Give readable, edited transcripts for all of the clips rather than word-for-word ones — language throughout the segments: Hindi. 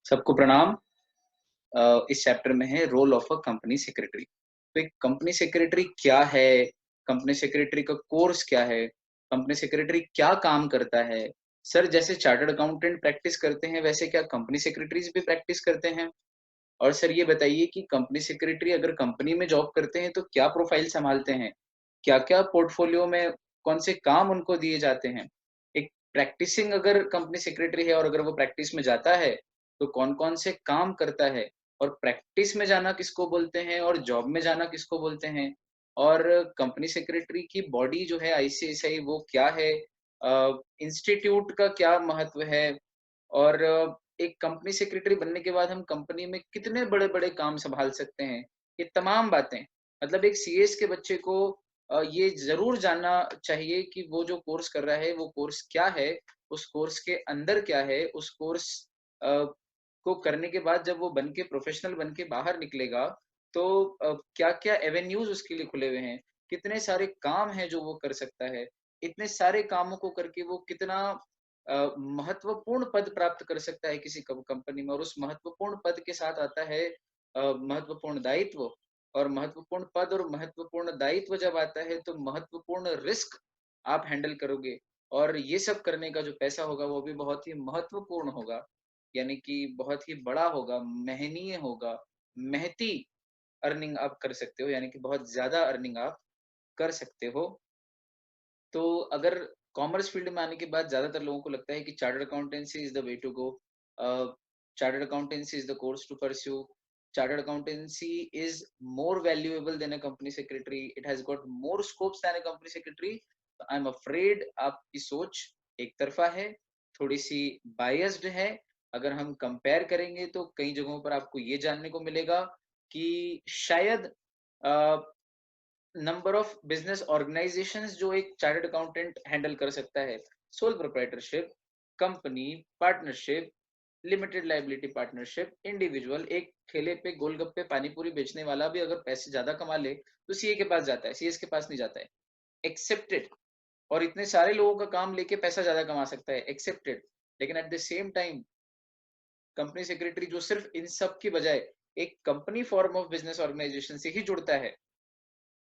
सबको प्रणाम। इस चैप्टर में है role of a company secretary. तो एक कंपनी सेक्रेटरी क्या है? कंपनी सेक्रेटरी का कोर्स क्या है? कंपनी सेक्रेटरी क्या काम करता है? सर, जैसे चार्टर्ड अकाउंटेंट प्रैक्टिस करते हैं, वैसे क्या कंपनी सेक्रेटरीज भी प्रैक्टिस करते हैं? और सर ये बताइए कि कंपनी सेक्रेटरी अगर कंपनी में जॉब करते हैं तो क्या प्रोफाइल संभालते हैं? क्या-क्या पोर्टफोलियो में कौन से काम उनको दिए जाते हैं? एक प्रैक्टिसिंग अगर कंपनी सेक्रेटरी है और अगर वो प्रैक्टिस में जाता है, तो कौन-कौन से काम करता है? और प्रैक्टिस में जाना किसको बोलते हैं और जॉब में जाना किसको बोलते हैं? और कंपनी सेक्रेटरी की बॉडी जो है आईसीएसआई वो क्या है? इंस्टीट्यूट का क्या महत्व है? और एक कंपनी सेक्रेटरी बनने के बाद हम कंपनी में कितने बड़े-बड़े काम सँभाल सकते हैं? ये तमाम बातें मतलब एक सीएस के बच्चे को ये ज़रूर जानना चाहिए कि वो जो कोर्स कर रहा है, वो कोर्स क्या है? उस कोर्स के अंदर क्या है? उस कोर्स अ, को करने के बाद जब वो बन के प्रोफ़ेशनल बन के बाहर निकलेगा, तो क्या-क्या एवेन्यूज़ उसके लिए खुले हुए हैं? कितने सारे काम हैं जो वो कर सकता है? इतने सारे कामों को करके वो कितना महत्वपूर्ण पद प्राप्त कर सकता है किसी कंपनी में और उस महत्वपूर्ण पद के साथ आता है महत्वपूर्ण दायित्व और महत्वपूर्ण पद और महत्वपूर्ण दायित्व जब आता है तो महत्वपूर्ण रिस्क आप हैंडल करोगे और ये सब करने का जो पैसा होगा वो भी बहुत ही महत्वपूर्ण होगा यानी कि बहुत ही बड़ा होगा, महनीय होगा, महती अर्निंग आप कर सकते हो यानी कि बहुत ज्यादा अर्निंग आप कर सकते हो। तो अगर कॉमर्स फील्ड में आने के बाद ज़्यादातर लोगों को लगता है कि chartered accountancy is the way to go. Chartered accountancy is the course to pursue. Chartered accountancy is more valuable than a company secretary. It has got more scopes than a company secretary. I am afraid आपकी सोच एक तरफा है, थोड़ी-सी बायस्ड है। अगर हम कंपेयर करेंगे तो कई जगहों पर आपको ये जानने को मिलेगा कि शायद अ, नंबर ऑफ बिजनेस ऑर्गेनाइजेशंस जो एक चार्टर्ड अकाउंटेंट हैंडल कर सकता है, sole proprietorship, company, partnership, limited liability partnership, individual. एक ठेले पे गोलगप्पे पानी पूरी बेचने वाला भी अगर पैसे ज्यादा कमा ले तो सीए के पास जाता है, सीएस के पास नहीं जाता है। एक्सेप्टेड। और इतने सारे लोगों का काम लेके पैसा ज्यादा कमा सकता है, एक्सेप्टेड। लेकिन at the same time company secretary जो सिर्फ इन सब की बजाय एक company form of business organisation से ही जुड़ता है,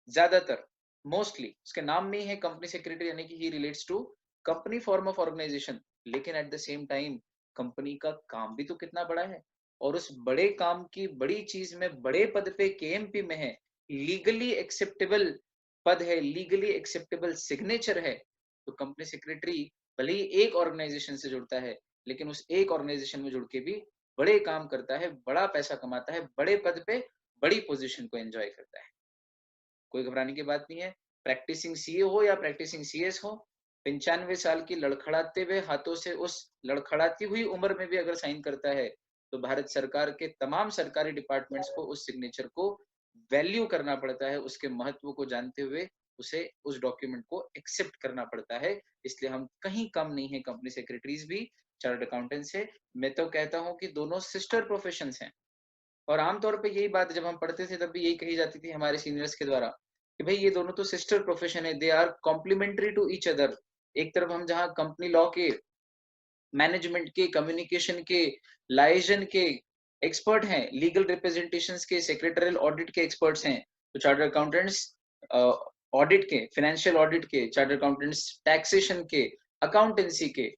ज्यादातर मोस्टली उसके नाम में ही है कंपनी सेक्रेटरी यानी कि he relates to company form of organisation. लेकिन at the same time company का काम भी तो कितना बड़ा है और उस बड़े काम की बड़ी चीज में बड़े पद पे केएमपी में है, लीगली एक्सेप्टेबल पद है, लीगली एक्सेप्टेबल सिग्नेचर है। तो कंपनी सेक्रेटरी भले ही एक ऑर्गेनाइजेशन से जुड़ता है लेकिन उस एक ऑर्गेनाइजेशन में जुड़ के भी बड़े काम करता है, बड़ा पैसा कमाता है, बड़े पद पे बड़ी पोजीशन को एंजॉय करता है। कोई घबराने की बात नहीं है। प्रैक्टिसिंग सीए हो या प्रैक्टिसिंग सीएस हो, 95 साल की लड़खड़ाते हुए हाथों से उस लड़खड़ाती हुई उम्र में भी अगर साइन करता है, तो भारत सरकार के तमाम सरकारी डिपार्टमेंट्स को उस सिग्नेचर को वैल्यू करना पड़ता है, उसके महत्व को जानते हुए उसे उस डॉक्यूमेंट को एक्सेप्ट करना पड़ता है। इसलिए हम कहीं कम नहीं है कंपनी सेक्रेटरीज भी चार्टर्ड अकाउंटेंट से। मैं तो कहता हूँ कि दोनों सिस्टर प्रोफेशंस हैं। और आमतौर पे यही बात जब हम पढ़ते थे तब भी यही कही जाती थी हमारे सीनियर्स के द्वारा कि भाई ये दोनों तो सिस्टर प्रोफेशन है, they are complementary to each other. एक तरफ हम जहाँ कंपनी लॉ के, मैनेजमेंट के, कम्युनिकेशन के, लाइजन के एक्सपर्ट हैं, लीगल रिप्रेजेंटेशंस के, सेक्रेटरियल ऑडिट के एक्सपर्ट्स हैं, तो चार्टर्ड अकाउंटेंट्स ऑडिट के, फाइनेंशियल ऑडिट के, चार्टर्ड अकाउंटेंट्स टैक्सेशन के, अकाउंटेंसी के,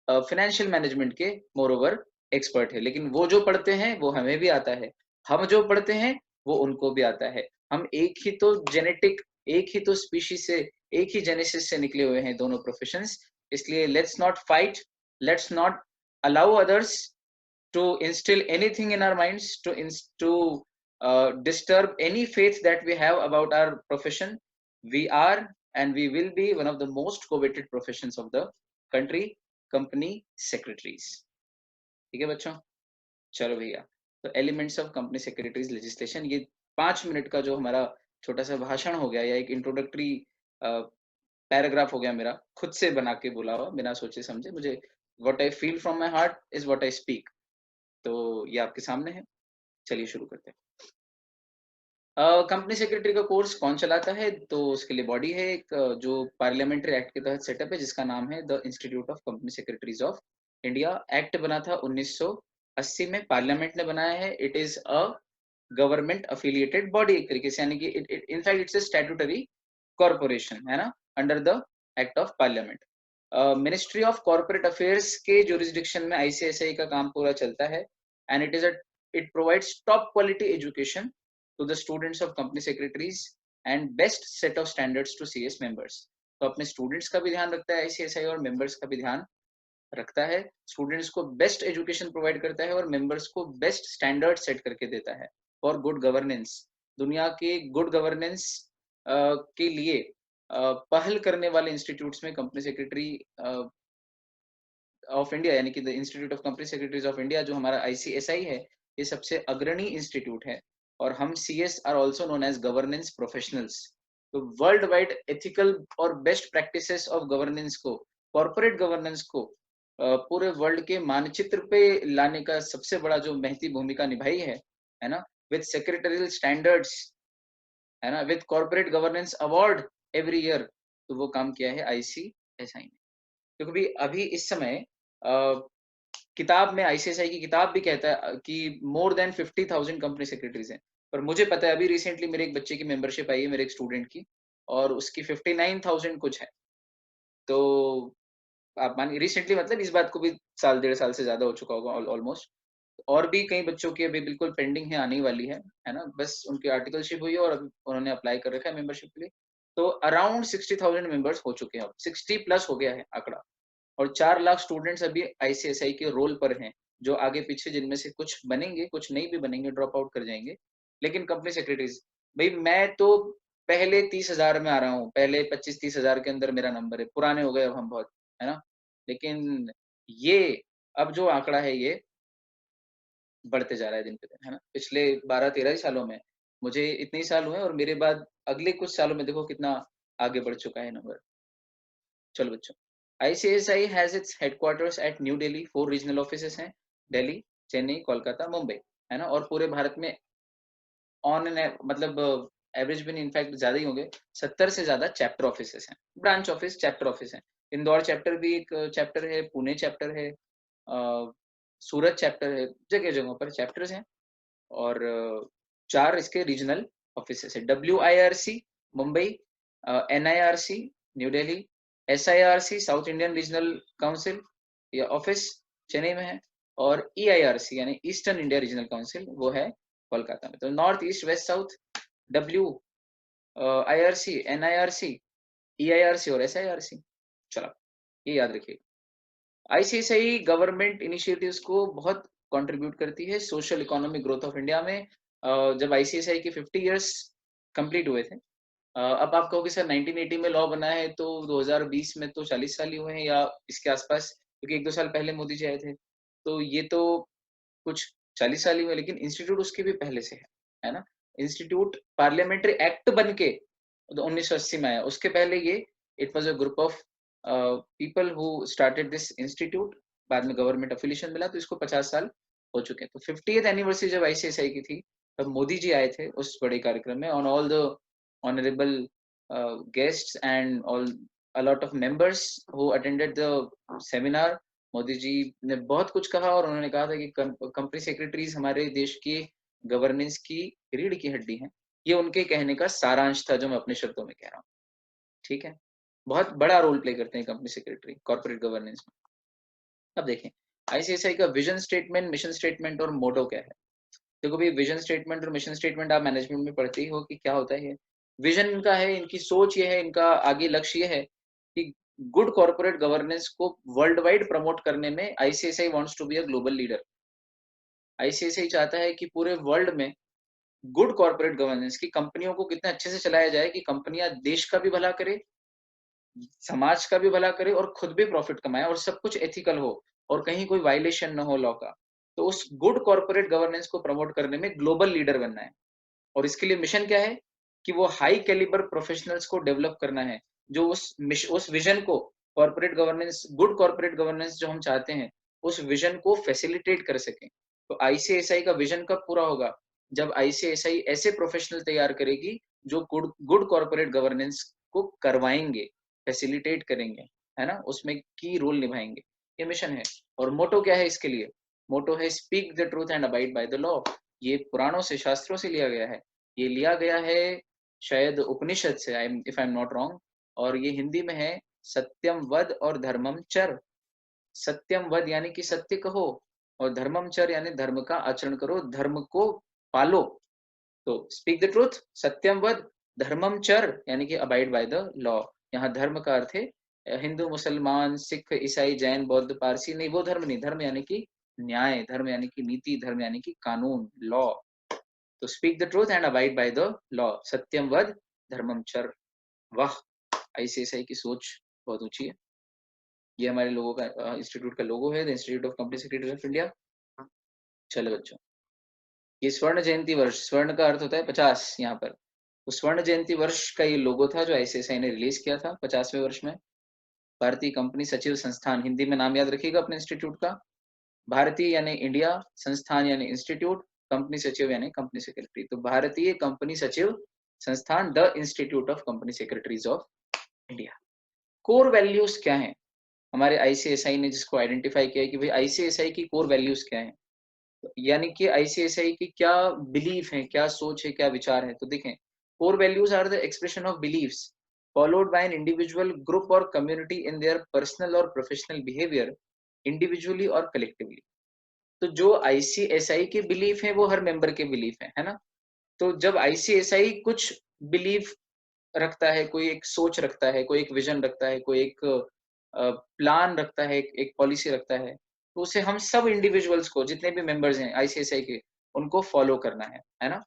फाइनेंशियल मैनेजमेंट के मोर ओवर एक्सपर्ट है। लेकिन वो जो पढ़ते हैं वो हमें भी आता है, हम जो पढ़ते हैं वो उनको भी आता है। हम एक ही तो जेनेटिक, एक ही तो स्पीशीज से, एक ही जेनेसिस से निकले हुए हैं दोनों प्रोफेशंस। इसलिए let's not fight, let's not allow others to instill anything in our minds to disturb any faith that we have about our profession. We are and we will be one of the most coveted professions of the country, company secretaries। ठीक है बच्चों, चलो भैया। तो elements of company secretaries legislation, ये 5 मिनट का जो हमारा छोटा सा भाषण हो गया या एक इंट्रोडक्टरी पैराग्राफ हो गया, मेरा खुद से बना के बोला हुआ बिना सोचे समझे। मुझे what I feel from my heart is what I speak. तो ये आपके सामने है, चलिए शुरू करते हैं। कंपनी सेक्रेटरी का कोर्स कौन चलाता है? तो उसके लिए बॉडी है एक, जो पार्लियामेंट्री एक्ट के तहत सेटअप है जिसका नाम है the institute of company secretaries of India. Act बना था 80 में पार्लियामेंट ने बनाया है। It is a government affiliated body एक तरीके से, यानी कि in fact it's a statutory corporation है ना, under the act of parliament. Ministry of corporate affairs के जुरिस्डिक्शन में आईसीएसआई का काम पूरा चलता है। And it provides top quality education to the students of company secretaries and best set of standards to CS members. तो अपने स्टूडेंट्स का भी ध्यान रखता है आईसीएसआई, और मेंबर्स का भी ध्यान रखता है। स्टूडेंट्स को बेस्ट एजुकेशन प्रोवाइड करता है और मेंबर्स को बेस्ट स्टैंडर्ड सेट करके देता है फॉर गुड गवर्नेंस। दुनिया के गुड गवर्नेंस के लिए पहल करने वाले इंस्टीट्यूट्स में कंपनी सेक्रेटरी ऑफ इंडिया, यानी कि the institute of company secretaries of India, जो हमारा आईसीएसआई है, ये सबसे अग्रणी इंस्टीट्यूट है। और हम CS are also known as governance professionals. तो वर्ल्ड वाइड एथिकल और बेस्ट प्रैक्टिसेस ऑफ गवर्नेंस को, कॉर्पोरेट गवर्नेंस को पूरे वर्ल्ड के मानचित्र पे लाने का सबसे बड़ा जो महती भूमिका निभाई है ना, विद सेक्रेटरियल स्टैंडर्ड्स, है ना, with corporate governance award every year, तो वो काम किया है आईसीएसआई ने। क्योंकि अभी इस समय किताब में, आईसीएसआई की किताब भी कहता है कि मोर देन 50,000 कंपनी सेक्रेटरीज हैं। पर मुझे पता है अभी रिसेंटली मेरे एक बच्चे की मेंबरशिप आई है, मेरे एक स्टूडेंट की, और उसकी 59,000 कुछ है। तो आप मानिए रिसेंटली, मतलब इस बात को भी साल 1.5 साल से ज्यादा हो चुका होगा ऑलमोस्ट। और भी कई बच्चों की अभी बिल्कुल पेंडिंग है, आने वाली है ना, बस उनकी आर्टिकलशिप हुई है और अभी उन्होंने अप्लाई कर रखा है मेंबरशिप के लिए। तो अराउंड 60,000 मेंबर्स हो चुके हैं, अब 60 प्लस हो गया है आंकड़ा। और 4 लाख स्टूडेंट्स अभी आईसीएसआई के रोल पर हैं, जो आगे पीछे जिनमें से कुछ बनेंगे, कुछ नहीं भी बनेंगे, ड्रॉप आउट कर जाएंगे। लेकिन कंपनी सेक्रेटरीज, भाई मैं तो पहले 30,000 में आ रहा हूँ, पहले 25-30,000 के अंदर मेरा नंबर है, पुराने हो गए अब हम बहुत, है ना। लेकिन ये अब जो आंकड़ा है ये बढ़ते जा रहा है दिन पे दिन, है ना। पिछले 12-13 ही सालों में, मुझे इतने ही साल हुए और मेरे बाद अगले कुछ सालों में देखो कितना आगे बढ़ चुका है नंबर। चलो बच्चों, ICSI has its headquarters at New Delhi, 4 regional offices हैं, दिल्ली, चेन्नई, कोलकाता, मुंबई, है ना। और पूरे भारत में ऑन एन मतलब एवरेज भी नहीं, इनफैक्ट ज्यादा ही होंगे, 70 से ज्यादा चैप्टर ऑफिसेस हैं, ब्रांच ऑफिस, चैप्टर ऑफिस हैं। इंदौर चैप्टर भी एक चैप्टर है, पुणे चैप्टर है, सूरत चैप्टर है, जगह जगहों पर चैप्टर्स हैं। और 4 इसके रीजनल ऑफिसेस है, WIRC Mumbai, NIRC new Delhi, SIRC south Indian regional council या ऑफिस चेन्नई में है, और EIRC यानी ईस्टर्न इंडिया रीजनल काउंसिल, वो है कोलकाता में। तो north east west south, WIRC, NIRC, EIRC और SIRC। चलो ये याद रखिए। आईसीआईसीआई गवर्नमेंट इनिशिएटिव्स को बहुत कंट्रीब्यूट करती है social economic growth of India में। जब आईसीआईसीआई के 50 इयर्स कंप्लीट हुए थे, अब आप कहोगे सर 1980 में लॉ बना है तो 2020 में तो 40 साल ही हुए हैं या इसके आसपास, क्योंकि 1-2 साल पहले मोदी जी आए थे, तो ये तो कुछ 40 साल ही हुए, लेकिन इंस्टीट्यूट उसके भी पहले से है ना। इंस्टीट्यूट पार्लियामेंट्री एक्ट बन के तो 1980 में आया, उसके पहले ये it was a group of people who started this institute. बाद में गवर्नमेंट अफिलिएशन मिला, तो इसको 50 साल हो चुके हैं। तो 50th एनिवर्सरी जब आईसीआईसीआई की थी, तब मोदी जी आए थे उस बड़े कार्यक्रम में, on all the honourable guests and all a lot of members who attended the seminar. Modi ji ने बहुत कुछ कहा और उन्होंने कहा था कि कंपनी सेक्रेटरीज हमारे देश की गवर्नेंस की रीढ़ की हड्डी हैं। ये उनके कहने का सारांश था जो मैं अपने शब्दों में कह रहा हूँ, ठीक है। बहुत बड़ा रोल प्ले करते हैं कंपनी सेक्रेटरी कॉर्पोरेट गवर्नेंस में। अब देखें आईसीआईसीआई का विजन स्टेटमेंट, मिशन स्टेटमेंट और मोटो क्या है। देखो भाई, विजन स्टेटमेंट और मिशन स्टेटमेंट आप मैनेजमेंट में पढ़ते ही हो कि क्या होता है ये। विजन इनका है, इनकी सोच ये है, इनका आगे लक्ष्य ये है कि गुड कॉर्पोरेट गवर्नेंस को वर्ल्ड वाइड प्रमोट करने में ICICI wants to be a global leader. ICICI चाहता है कि पूरे वर्ल्ड में गुड कॉर्पोरेट गवर्नेंस की कंपनियों को कितने अच्छे से चलाया जाए कि कंपनियां देश का भी भला करे, समाज का भी भला करे और खुद भी प्रॉफिट कमाए, और सब कुछ एथिकल हो और कहीं कोई वायलेशन ना हो लॉ का। तो उस गुड कॉर्पोरेट गवर्नेंस को प्रमोट करने में ग्लोबल लीडर बनना है। और इसके लिए मिशन क्या है कि वो हाई कैलिबर प्रोफेशनल्स को डेवलप करना है, जो उस विजन को, corporate governance, good corporate governance जो हम चाहते हैं, उस विजन को फैसिलिटेट कर सकें। तो आईसीआईसीआई का विजन कब पूरा होगा, जब आईसीआईसीआई ऐसे प्रोफेशनल तैयार करेगी जो गुड गुड कॉर्पोरेट गवर्नेंस को करवाएंगे, फैसिलिटेट करेंगे, है ना, उसमें की रोल निभाएंगे। ये मिशन है। और मोटो क्या है इसके लिए, मोटो है speak the truth and abide by the law. ये पुराणों से, शास्त्रों से लिया गया है। ये लिया गया है शायद उपनिषद से, I am if I am not wrong. और ये हिंदी में है, सत्यम वद और धर्मम चर। सत्यम वद यानी कि सत्य कहो, और धर्मम चर यानी धर्म का आचरण करो, धर्म को पालो। तो स्पीक द ट्रूथ, सत्यम वद, धर्मम चर यानी कि अबाइड बाय द लॉ। यहाँ धर्म का अर्थ है हिंदू, मुसलमान, सिख, ईसाई, जैन, बौद्ध, पारसी नहीं, वो धर्म नहीं। धर्म यानी कि न्याय, धर्म यानी कि नीति, धर्म यानी कि कानून, लॉ। तो speak the truth and abide by the law, सत्यम वद, धर्मम चर। वाह, आईसीएसआई की सोच बहुत ऊंची है। ये हमारे लोगों का इंस्टीट्यूट का लोगो है, the institute of company secretary of India. चलो बच्चों, ये स्वर्ण जयंती वर्ष, स्वर्ण का अर्थ होता है 50 यहाँ पर। तो स्वर्ण जयंती वर्ष का ये लोगो था जो आईसीएसआई ने रिलीज किया था 50वें वर्ष में। भारतीय कंपनी सचिव संस्थान, हिंदी में नाम याद रखिएगा अपने इंस्टीट्यूट का। भारतीय यानी इंडिया, संस्थान यानी इंस्टीट्यूट, कंपनी सचिव यानी कंपनी सेक्रेटरी। तो भारतीय कंपनी सचिव संस्थान, the institute of company secretaries of India. Core values क्या है हमारे आईसीएसआई ने, जिसको आइडेंटिफाई किया है कि भाई आईसीएसआई की कोर वैल्यूज क्या है, यानी कि आईसीएसआई की क्या बिलीफ है, क्या सोच है, क्या विचार है। तो देखें, core values are the expression of believes followed by an individual, group और कम्युनिटी इन देयर पर्सनल और प्रोफेशनल बिहेवियर, इंडिविजुअली और कलेक्टिवली। तो जो आईसीएसआई के बिलीफ है वो हर मेंबर के बिलीफ है ना। तो जब आईसीएसआई कुछ बिलीफ रखता है, कोई एक सोच रखता है, कोई एक विजन रखता है, कोई एक प्लान रखता है, एक पॉलिसी रखता है, तो उसे हम सब इंडिविजुअल्स को, जितने भी मेंबर्स हैं आईसीएसआई के, उनको फॉलो करना है ना।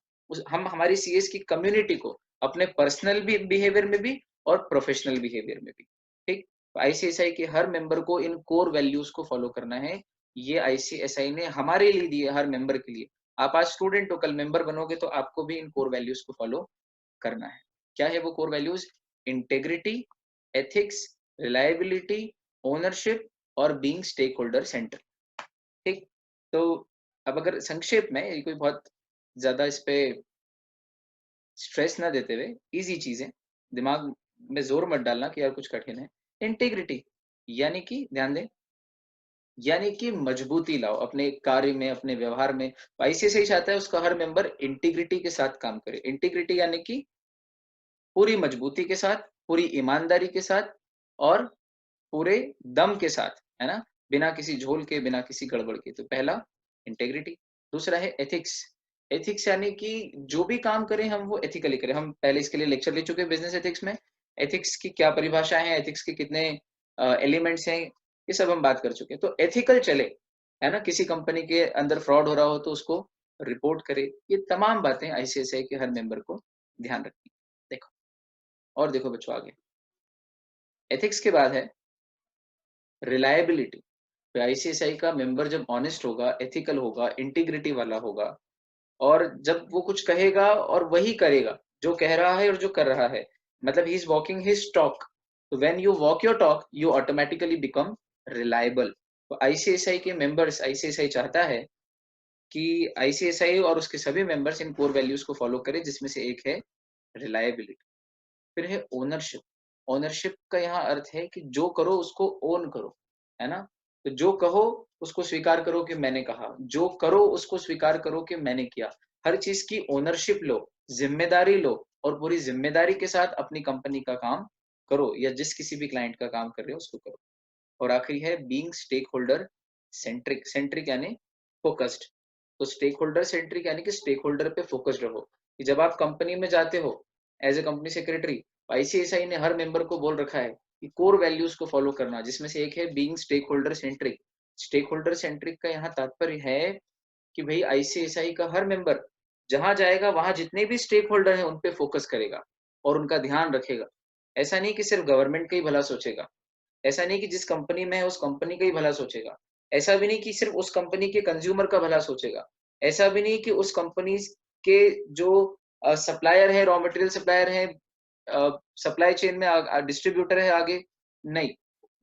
हम हमारी सीएस की कम्युनिटी को अपने पर्सनल भी बिहेवियर में भी और प्रोफेशनल बिहेवियर में भी, ठीक। आईसीएसआई के हर मेंबर को इन कोर वैल्यूज को फॉलो करना है। ये आईसीएसआई ने हमारे लिए दिए, हर मेंबर के लिए। आप आज स्टूडेंट हो, कल मेंबर बनोगे, तो आपको भी इन कोर वैल्यूज को फॉलो करना है। क्या है वो core values? Integrity, ethics, reliability, ownership और बीइंग स्टेक होल्डर सेंटर, ठीक। तो अब अगर संक्षेप में, ये कोई बहुत ज्यादा इस पे स्ट्रेस ना देते हुए, इजी चीजें, दिमाग में जोर मत डालना कि यार कुछ कठिन है। इंटीग्रिटी यानी कि, ध्यान दें, यानी कि मजबूती लाओ अपने कार्य में, अपने व्यवहार में। आईसीएसआई चाहता है उसका हर मेंबर इंटीग्रिटी के साथ काम करे। इंटीग्रिटी यानी कि पूरी मजबूती के साथ, पूरी ईमानदारी के साथ और पूरे दम के साथ, है ना, बिना किसी झोल के, बिना किसी गड़बड़ के। तो पहला इंटेग्रिटी। दूसरा है एथिक्स। एथिक्स यानी कि जो भी काम करें हम वो एथिकली करें। हम पहले इसके लिए लेक्चर ले चुके हैं बिजनेस एथिक्स में। एथिक्स की क्या परिभाषा है, एथिक्स के कितने एलिमेंट्स हैं, ये सब हम बात कर चुके हैं। तो एथिकल चले, है ना, किसी कंपनी के अंदर फ्रॉड हो रहा हो तो उसको रिपोर्ट करे। ये तमाम बातें आईसीएसआई के हर मेंबर को ध्यान रखनी। देखो, और देखो बच्चों आगे, एथिक्स के बाद है रिलायबिलिटी। तो आईसीएसआई का मेंबर जब ऑनेस्ट होगा, एथिकल होगा, इंटीग्रिटी वाला होगा, और जब वो कुछ कहेगा और वही करेगा जो कह रहा है और जो कर रहा है, मतलब he is walking his talk. तो when you walk your talk you automatically become reliable. तो आईसीएसआई के मेंबर्स, आईसीएसआई चाहता है कि आईसीएसआई और उसके सभी मेंबर्स इन कोर वैल्यूज को फॉलो करें, जिसमें से एक है रिलायबिलिटी। फिर है ओनरशिप। ओनरशिप का यहाँ अर्थ है कि जो करो उसको ओन करो, है ना। तो जो कहो उसको स्वीकार करो कि मैंने कहा, जो करो उसको स्वीकार करो कि मैंने किया। हर चीज की ओनरशिप लो, जिम्मेदारी लो, और पूरी जिम्मेदारी के साथ अपनी कंपनी का काम करो, या जिस किसी भी क्लाइंट का काम कर रहे हो उसको करो। और आखिरी है being stakeholder centric. Centric यानी फोकस्ड। तो स्टेक होल्डर सेंट्रिक यानी कि स्टेक होल्डर पे फोकस्ड रहो। कि जब आप कंपनी में जाते हो as a company secretary, ICSI ने हर मेंबर को बोल रखा है कि कोर वैल्यूज को फॉलो करना, जिसमें से एक है being stakeholder centric. Stakeholder centric का यहाँ तात्पर्य है कि भाई आईसीएसआई का हर मेंबर जहां जाएगा वहां जितने भी स्टेक होल्डर हैं उन पे फोकस करेगा और उनका ध्यान रखेगा। ऐसा नहीं कि सिर्फ गवर्नमेंट का ही भला सोचेगा, ऐसा नहीं कि जिस कंपनी में है उस कंपनी का ही भला सोचेगा, ऐसा भी नहीं कि सिर्फ उस कंपनी के कंज्यूमर का भला सोचेगा, ऐसा भी नहीं कि उस कंपनी के जो सप्लायर है, रॉ मटेरियल सप्लायर है, सप्लाई चेन में डिस्ट्रीब्यूटर है आगे, नहीं।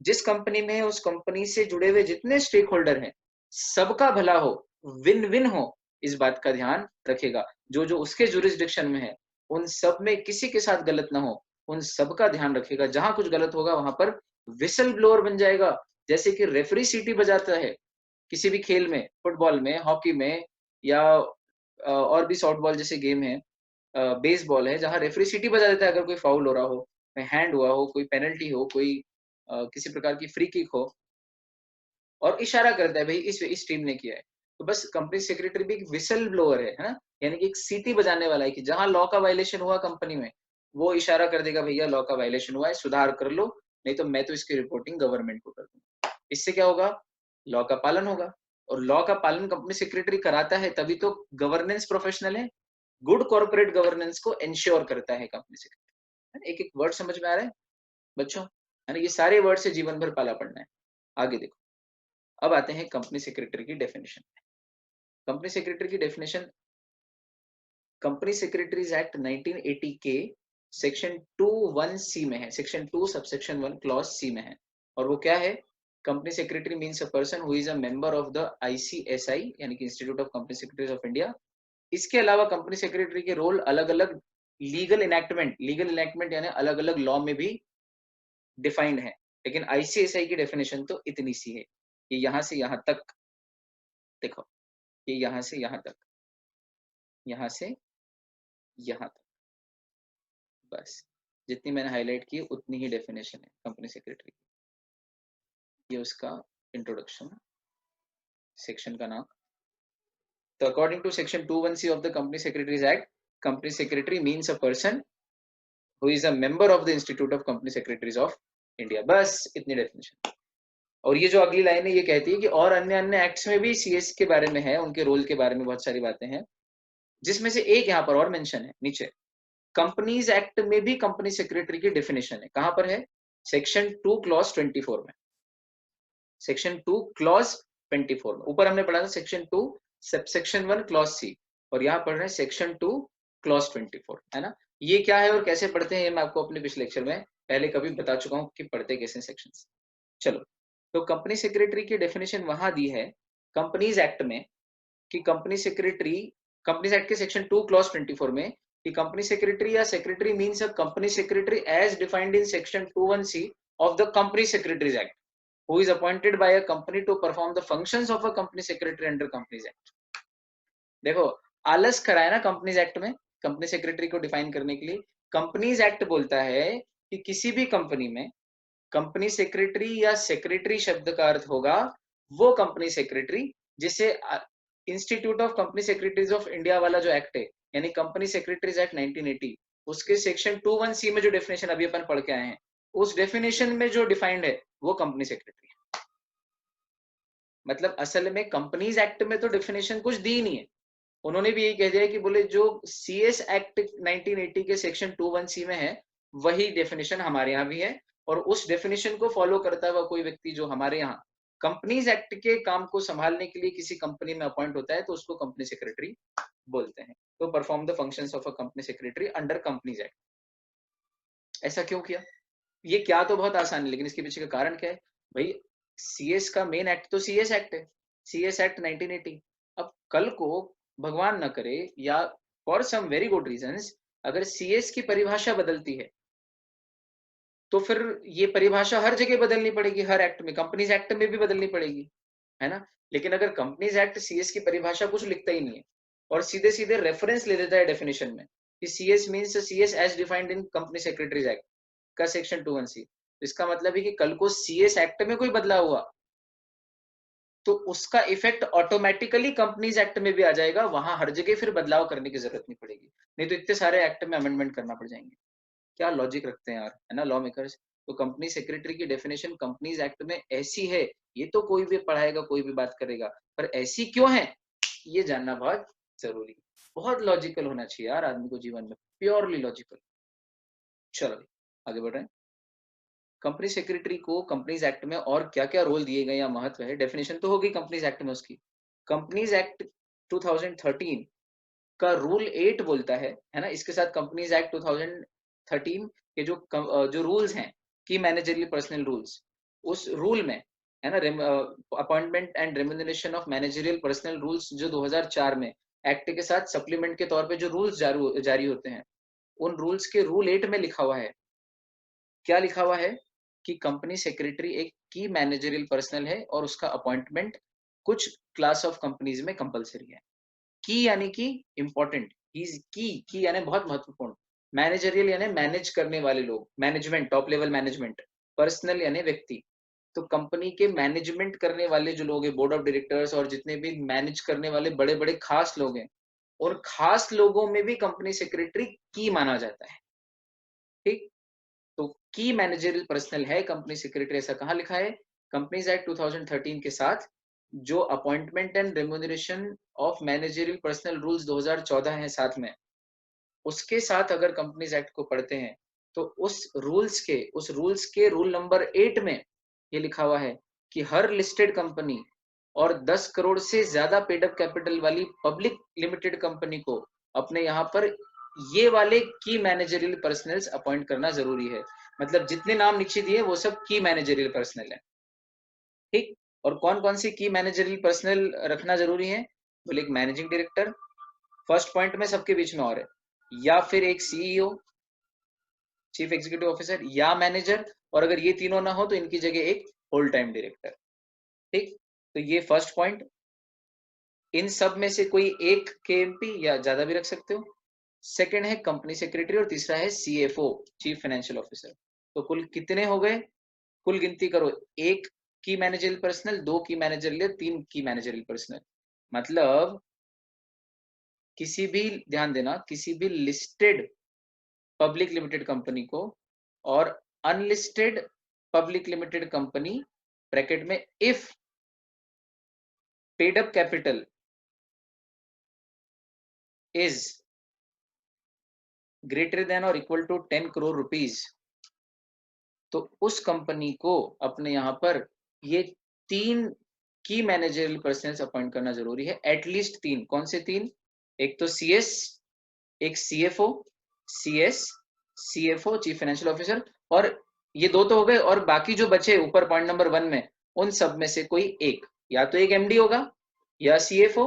जिस कंपनी में है उस कंपनी से जुड़े हुए जितने स्टेक होल्डर हैं सबका भला हो, विन विन हो, इस बात का ध्यान रखेगा। जो जो उसके जुरिस्डिक्शन में है उन सब में किसी के साथ गलत ना हो, उन सब का ध्यान रखेगा। जहां कुछ गलत होगा वहां पर विसल ब्लोअर बन जाएगा। जैसे कि रेफरी सीटी बजाता है किसी भी खेल में, फुटबॉल में, हॉकी में या और भी सॉफ्टबॉल जैसे गेम है, बेसबॉल है, जहाँ रेफरी सीटी बजा देता है अगर कोई फाउल हो रहा हो, कोई हैंड हुआ हो, कोई पेनल्टी हो, कोई किसी प्रकार की फ्री किक हो और इशारा करता है, भई इस टीम ने किया है। तो बस कंपनी सेक्रेटरी भी एक व्हिसल ब्लोअर है ना? यानी कि एक सीटी बजाने वाला है कि जहाँ लॉ का वायलेशन हुआ कंपनी में, वो इशारा कर देगा, भैया लॉ का वायलेशन हुआ है, सुधार कर लो, नहीं तो मैं तो इसकी रिपोर्टिंग गवर्नमेंट को कर दूँगा। इससे क्या होगा? लॉ का पालन होगा और लॉ का पालन कंपनी सेक्रेटरी कराता है, तभी तो गवर्नेंस प्रोफेशनल है। गुड कॉर्पोरेट गवर्नेंस को एन्श्योर करता है कंपनी सेक्रेटरी। एक-एक वर्ड समझ में आ रहा है बच्चों? है ना? ये सारे वर्ड से जीवन भर पाला पड़ना है। आगे देखो, अब आते हैं कंपनी सेक्रेटरी की डेफिनिशन। कंपनी सेक्रेटरी की डेफिनेशन, कंपनी सेक्रेटरीज एक्ट 1980 के सेक्शन 2(1)(c) में है, सेक्शन 2 सबसेक्शन 1 क्लॉज सी में है। और वो क्या है? Company secretary means a person who is a member of the ICSI यानी कि institute of company secretaries of India. इसके अलावा कंपनी सेक्रेटरी के रोल अलग अलग लीगल इनैक्टमेंट यानी अलग अलग लॉ में भी डिफाइंड है, लेकिन आईसीएसआई की डेफिनेशन तो इतनी सी है कि यहाँ से यहाँ तक। देखो, ये यहाँ से यहाँ तक, यहाँ से यहाँ तक, बस जितनी मैंने हाईलाइट की उतनी ही डेफिनेशन है कंपनी सेक्रेटरी की। ये उसका इंट्रोडक्शन, सेक्शन का नाम। तो according to section 2(1)(c) of the company secretaries act, company secretary means a person who is a member of the institute of company secretaries of India. बस इतनी डेफिनेशन। और ये जो अगली लाइन है ये कहती है कि और अन्य अन्य एक्ट्स में भी सीएस के बारे में है, उनके रोल के बारे में बहुत सारी बातें हैं, जिसमें से एक यहाँ पर और मेंशन है नीचे। कंपनीज एक्ट में भी कंपनी सेक्रेटरी की डेफिनेशन है। कहां पर है? सेक्शन 2 क्लॉज 24 में। सेक्शन 2 क्लॉज 24 में। ऊपर हमने पढ़ा था सेक्शन 2 सबसेक्शन 1 क्लॉज सी, और यहाँ पढ़ रहे हैं सेक्शन 2 क्लॉज 24, है ना? ये क्या है और कैसे पढ़ते हैं ये मैं आपको अपने पिछले लेक्चर में पहले कभी बता चुका हूँ कि पढ़ते कैसे सेक्शंस। चलो, तो कंपनी सेक्रेटरी की डेफिनेशन वहां दी है कंपनीज एक्ट में कि कंपनीज एक्ट के सेक्शन 2 क्लॉज 24 में कि कंपनी सेक्रेटरी या secretary means a company secretary as defined in section 2(1)(c) of the company secretaries act, who is appointed by a company to perform the functions of a company secretary under companies act। देखो, आलस करा है ना कंपनीज एक्ट में कंपनी सेक्रेटरी को डिफाइन करने के लिए। कंपनीज एक्ट बोलता है कि किसी भी कंपनी में कंपनी सेक्रेटरी या सेक्रेटरी शब्द का अर्थ होगा वो कंपनी सेक्रेटरी जिसे institute of company secretaries of India वाला जो एक्ट है यानी कंपनी सेक्रेटरीज एक्ट 1980, उसके सेक्शन 2(1)(c) में जो डेफिनेशन अभी अपन पढ़ के आए हैं, उस डेफिनेशन में जो डिफाइंड है वो कंपनी सेक्रेटरी है। मतलब असल में कंपनीज एक्ट में तो डेफिनेशन कुछ दी नहीं है, उन्होंने भी यही कह दिया कि बोले जो सीएस एक्ट 1980 के सेक्शन 2(1)(c) में है वही डेफिनेशन हमारे यहाँ भी है, और उस डेफिनेशन को फॉलो करता हुआ कोई व्यक्ति जो हमारे यहाँ कंपनीज एक्ट के काम को संभालने के लिए किसी कंपनी में अपॉइंट होता है तो उसको कंपनी सेक्रेटरी बोलते हैं। तो perform the functions of a company secretary under companies act. ऐसा क्यों किया? ये क्या तो बहुत आसान है, लेकिन इसके पीछे का कारण क्या है? भाई, सीएस का मेन एक्ट तो सीएस एक्ट है, सीएस एक्ट 1980। अब कल को भगवान न करे या for some very good reasons अगर सीएस की परिभाषा बदलती है तो फिर ये परिभाषा हर जगह बदलनी पड़ेगी, हर एक्ट में, कंपनीज एक्ट में भी बदलनी पड़ेगी, है ना? लेकिन अगर कंपनीज एक्ट सीएस की परिभाषा कुछ लिखता ही नहीं है और सीधे सीधे रेफरेंस ले देता है डेफिनेशन में कि CS means CS as defined in company secretaries act का सेक्शन 2(1)(c), तो इसका मतलब है कि कल को सीएस एक्ट में कोई बदलाव हुआ तो उसका इफेक्ट ऑटोमेटिकली कंपनीज एक्ट में भी आ जाएगा, वहां हर जगह फिर बदलाव करने की जरूरत नहीं पड़ेगी, नहीं तो इतने सारे एक्ट में अमेंडमेंट करना पड़ जाएंगे। क्या लॉजिक रखते हैं यार, है ना लॉ मेकर्स। तो कंपनी सेक्रेटरी की डेफिनेशन कंपनीज एक्ट में ऐसी है, ये तो कोई भी पढ़ाएगा कोई भी बात करेगा, पर ऐसी क्यों है ये जानना बहुत जरूरी। बहुत लॉजिकल होना चाहिए यार आदमी को जीवन में, प्योरली लॉजिकल। चलो आगे बढ़ रहे हैं। कंपनी सेक्रेटरी को कंपनीज एक्ट में और क्या क्या रोल दिए गए या महत्व है, डेफिनेशन तो होगी कंपनीज एक्ट में उसकी। कंपनीज एक्ट 2013 का रूल 8 बोलता है ना, इसके साथ कंपनीज एक्ट 2013 के जो रूल्स हैं की मैनेजरियल पर्सनल रूल्स, उस रूल में है ना appointment and remuneration of managerial personal rules जो 2004 में एक्ट के साथ सप्लीमेंट के तौर पे जो रूल्स जारी होते हैं, उन रूल्स के रूल 8 में लिखा हुआ है, क्या लिखा हुआ है कि कंपनी सेक्रेटरी एक की मैनेजरियल पर्सनल है और उसका अपॉइंटमेंट कुछ क्लास ऑफ कंपनीज में कंपलसरी है। की यानी कि इंपॉर्टेंट, की यानी बहुत महत्वपूर्ण, मैनेजरियल यानी मैनेज करने वाले लोग, management, top level management, personal यानी व्यक्ति। तो कंपनी के मैनेजमेंट करने वाले जो लोग हैं, बोर्ड ऑफ डायरेक्टर्स और जितने भी मैनेज करने वाले बड़े बड़े खास लोग हैं, और खास लोगों में भी कंपनी सेक्रेटरी की माना जाता है। ठीक, तो की मैनेजरियल पर्सनल है कंपनी सेक्रेटरी, ऐसा कहाँ लिखा है? कंपनीज एक्ट 2013 के साथ जो appointment and remuneration of managerial personal rules 2014 है साथ में, उसके साथ अगर कंपनीज एक्ट को पढ़ते हैं तो उस रूल्स के रूल नंबर 8 में ये लिखा हुआ है कि हर लिस्टेड कंपनी और 10 करोड़ से ज्यादा पेड अप कैपिटल वाली पब्लिक लिमिटेड कंपनी को अपने यहाँ पर ये वाले की मैनेजरियल पर्सनल्स अपॉइंट करना जरूरी है। मतलब जितने नाम नीचे दिए वो सब की मैनेजरियल पर्सनल है। ठीक, और कौन कौन सी की मैनेजरियल पर्सनल रखना जरूरी है? बोले एक मैनेजिंग डायरेक्टर, फर्स्ट पॉइंट में सबके बीच में और है, या फिर एक सीईओ, चीफ एग्जीक्यूटिव ऑफिसर, या मैनेजर, और अगर ये तीनों ना हो तो इनकी जगह एक होल टाइम डायरेक्टर। ठीक, तो ये फर्स्ट पॉइंट। इन सब में से कोई एक केएमपी या ज्यादा भी रख सकते हो। सेकंड है कंपनी सेक्रेटरी और तीसरा है सीएफओ, चीफ फाइनेंशियल ऑफिसर। तो कुल कितने हो गए? कुल गिनती करो, एक की मैनेजरियल पर्सनल, दो की मैनेजरियल, तीन की मैनेजरियल पर्सनल। मतलब किसी भी, ध्यान देना, किसी भी लिस्टेड पब्लिक लिमिटेड कंपनी को और unlisted public limited company, bracket में if paid up capital is greater than और इक्वल टू 10 करोड़ रुपीज, तो उस कंपनी को अपने यहाँ पर ये तीन की मैनेजरियल पर्सनल्स अपॉइंट करना जरूरी है। एटलीस्ट तीन। कौन से तीन? एक तो सीएस, एक CFO, CS, CFO chief financial officer, और ये दो तो हो गए, और बाकी जो बचे ऊपर पॉइंट नंबर 1 में, उन सब में से कोई एक, या तो एक एमडी होगा, या सीएफओ,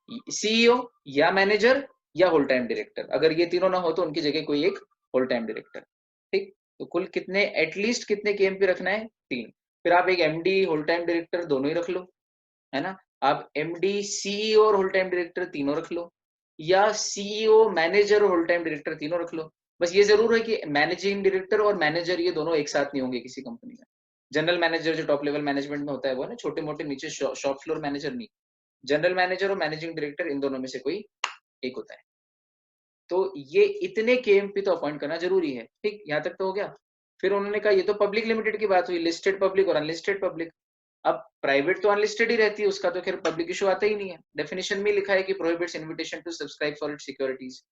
सीईओ, या मैनेजर, या होल टाइम डायरेक्टर। अगर ये तीनों ना हो तो उनकी जगह कोई एक होल टाइम डायरेक्टर। ठीक, तो कुल कितने, एटलीस्ट कितने केएमपी रखना है? तीन। फिर आप एक एमडी होल टाइम डायरेक्टर दोनों ही रख लो, है ना। आप एमडी सीईओ और होल टाइम डायरेक्टर तीनों रख लो, या सीईओ मैनेजर और होल टाइम डायरेक्टर तीनों रख लो। बस ये जरूर है कि मैनेजिंग डायरेक्टर और मैनेजर ये दोनों एक साथ नहीं होंगे किसी कंपनी में। जनरल मैनेजर जो टॉप लेवल मैनेजमेंट में होता है वो ना, छोटे मोटे नीचे शॉप फ्लोर मैनेजर नहीं, जनरल मैनेजर और मैनेजिंग डायरेक्टर इन दोनों में से कोई एक होता है। तो ये इतने केएमपी तो अपॉइंट करना जरूरी है। ठीक, यहाँ तक तो हो गया। फिर उन्होंने कहा ये तो पब्लिक लिमिटेड की बात हुई, लिस्टेड पब्लिक और अनलिस्टेड पब्लिक। अब प्राइवेट तो अनलिस्टेड ही रहती है, उसका तो खैर पब्लिक इशू आता ही नहीं है। डेफिनेशन में लिखा है कि prohibits invitation to subscribe for its securities.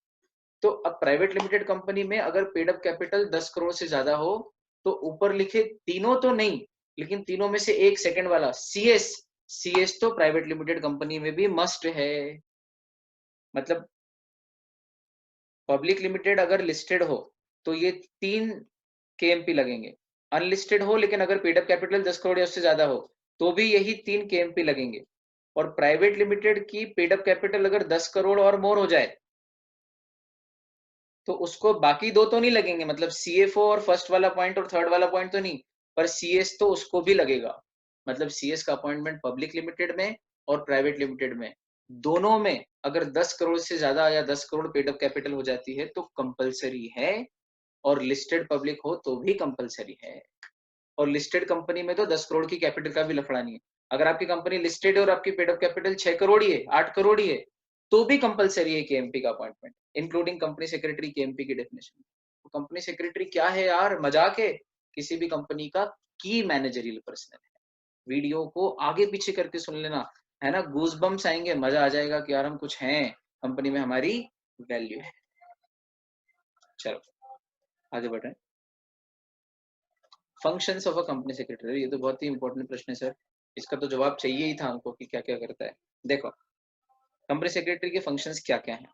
तो अब प्राइवेट लिमिटेड कंपनी में अगर पेड अप कैपिटल 10 करोड़ से ज्यादा हो, तो ऊपर लिखे तीनों तो नहीं, लेकिन तीनों में से एक सेकंड वाला सीएस, सीएस तो प्राइवेट लिमिटेड कंपनी में भी मस्ट है। मतलब पब्लिक लिमिटेड अगर लिस्टेड हो तो ये तीन केएमपी लगेंगे। अनलिस्टेड हो लेकिन अगर पेड अप कैपिटल 10 करोड़ या उससे ज्यादा हो तो भी यही तीन केएमपी लगेंगे। और प्राइवेट लिमिटेड की पेड अप कैपिटल अगर 10 करोड़ और मोर हो जाए तो उसको बाकी दो तो नहीं लगेंगे, मतलब सीएफओ और फर्स्ट वाला पॉइंट और थर्ड वाला पॉइंट तो नहीं, पर सीएस तो उसको भी लगेगा। मतलब सीएस का अपॉइंटमेंट पब्लिक लिमिटेड में और प्राइवेट लिमिटेड में दोनों में अगर 10 करोड़ से ज्यादा या 10 करोड़ पेड अप कैपिटल हो जाती है तो कंपलसरी है, और लिस्टेड पब्लिक हो तो भी कंपलसरी है। और लिस्टेड कंपनी में तो 10 करोड़ की कैपिटल का भी लफड़ा नहीं है। अगर आपकी कंपनी लिस्टेड है और आपकी पेड अप कैपिटल 6 करोड़ ही है, 8 करोड़ ही है, तो भी कंपलसरी है केएमपी का appointment, including company secretary. KMP की डेफिनेशन, तो कंपनी सेक्रेटरी क्या है यार? मजाक है? किसी भी कंपनी का की मैनेजरियल पर्सन है। वीडियो को आगे पीछे करके सुन लेना, है ना, गूज बम्स आएंगे, मजा आ जाएगा कि यार हम कुछ हैं, कंपनी में हमारी वैल्यू है। चलो आगे बढ़े। Functions of a company secretary, ये तो बहुत ही इंपॉर्टेंट प्रश्न है सर, इसका तो जवाब चाहिए ही था हमको कि क्या क्या करता है। देखो कंपनी सेक्रेटरी के फंक्शंस क्या क्या हैं।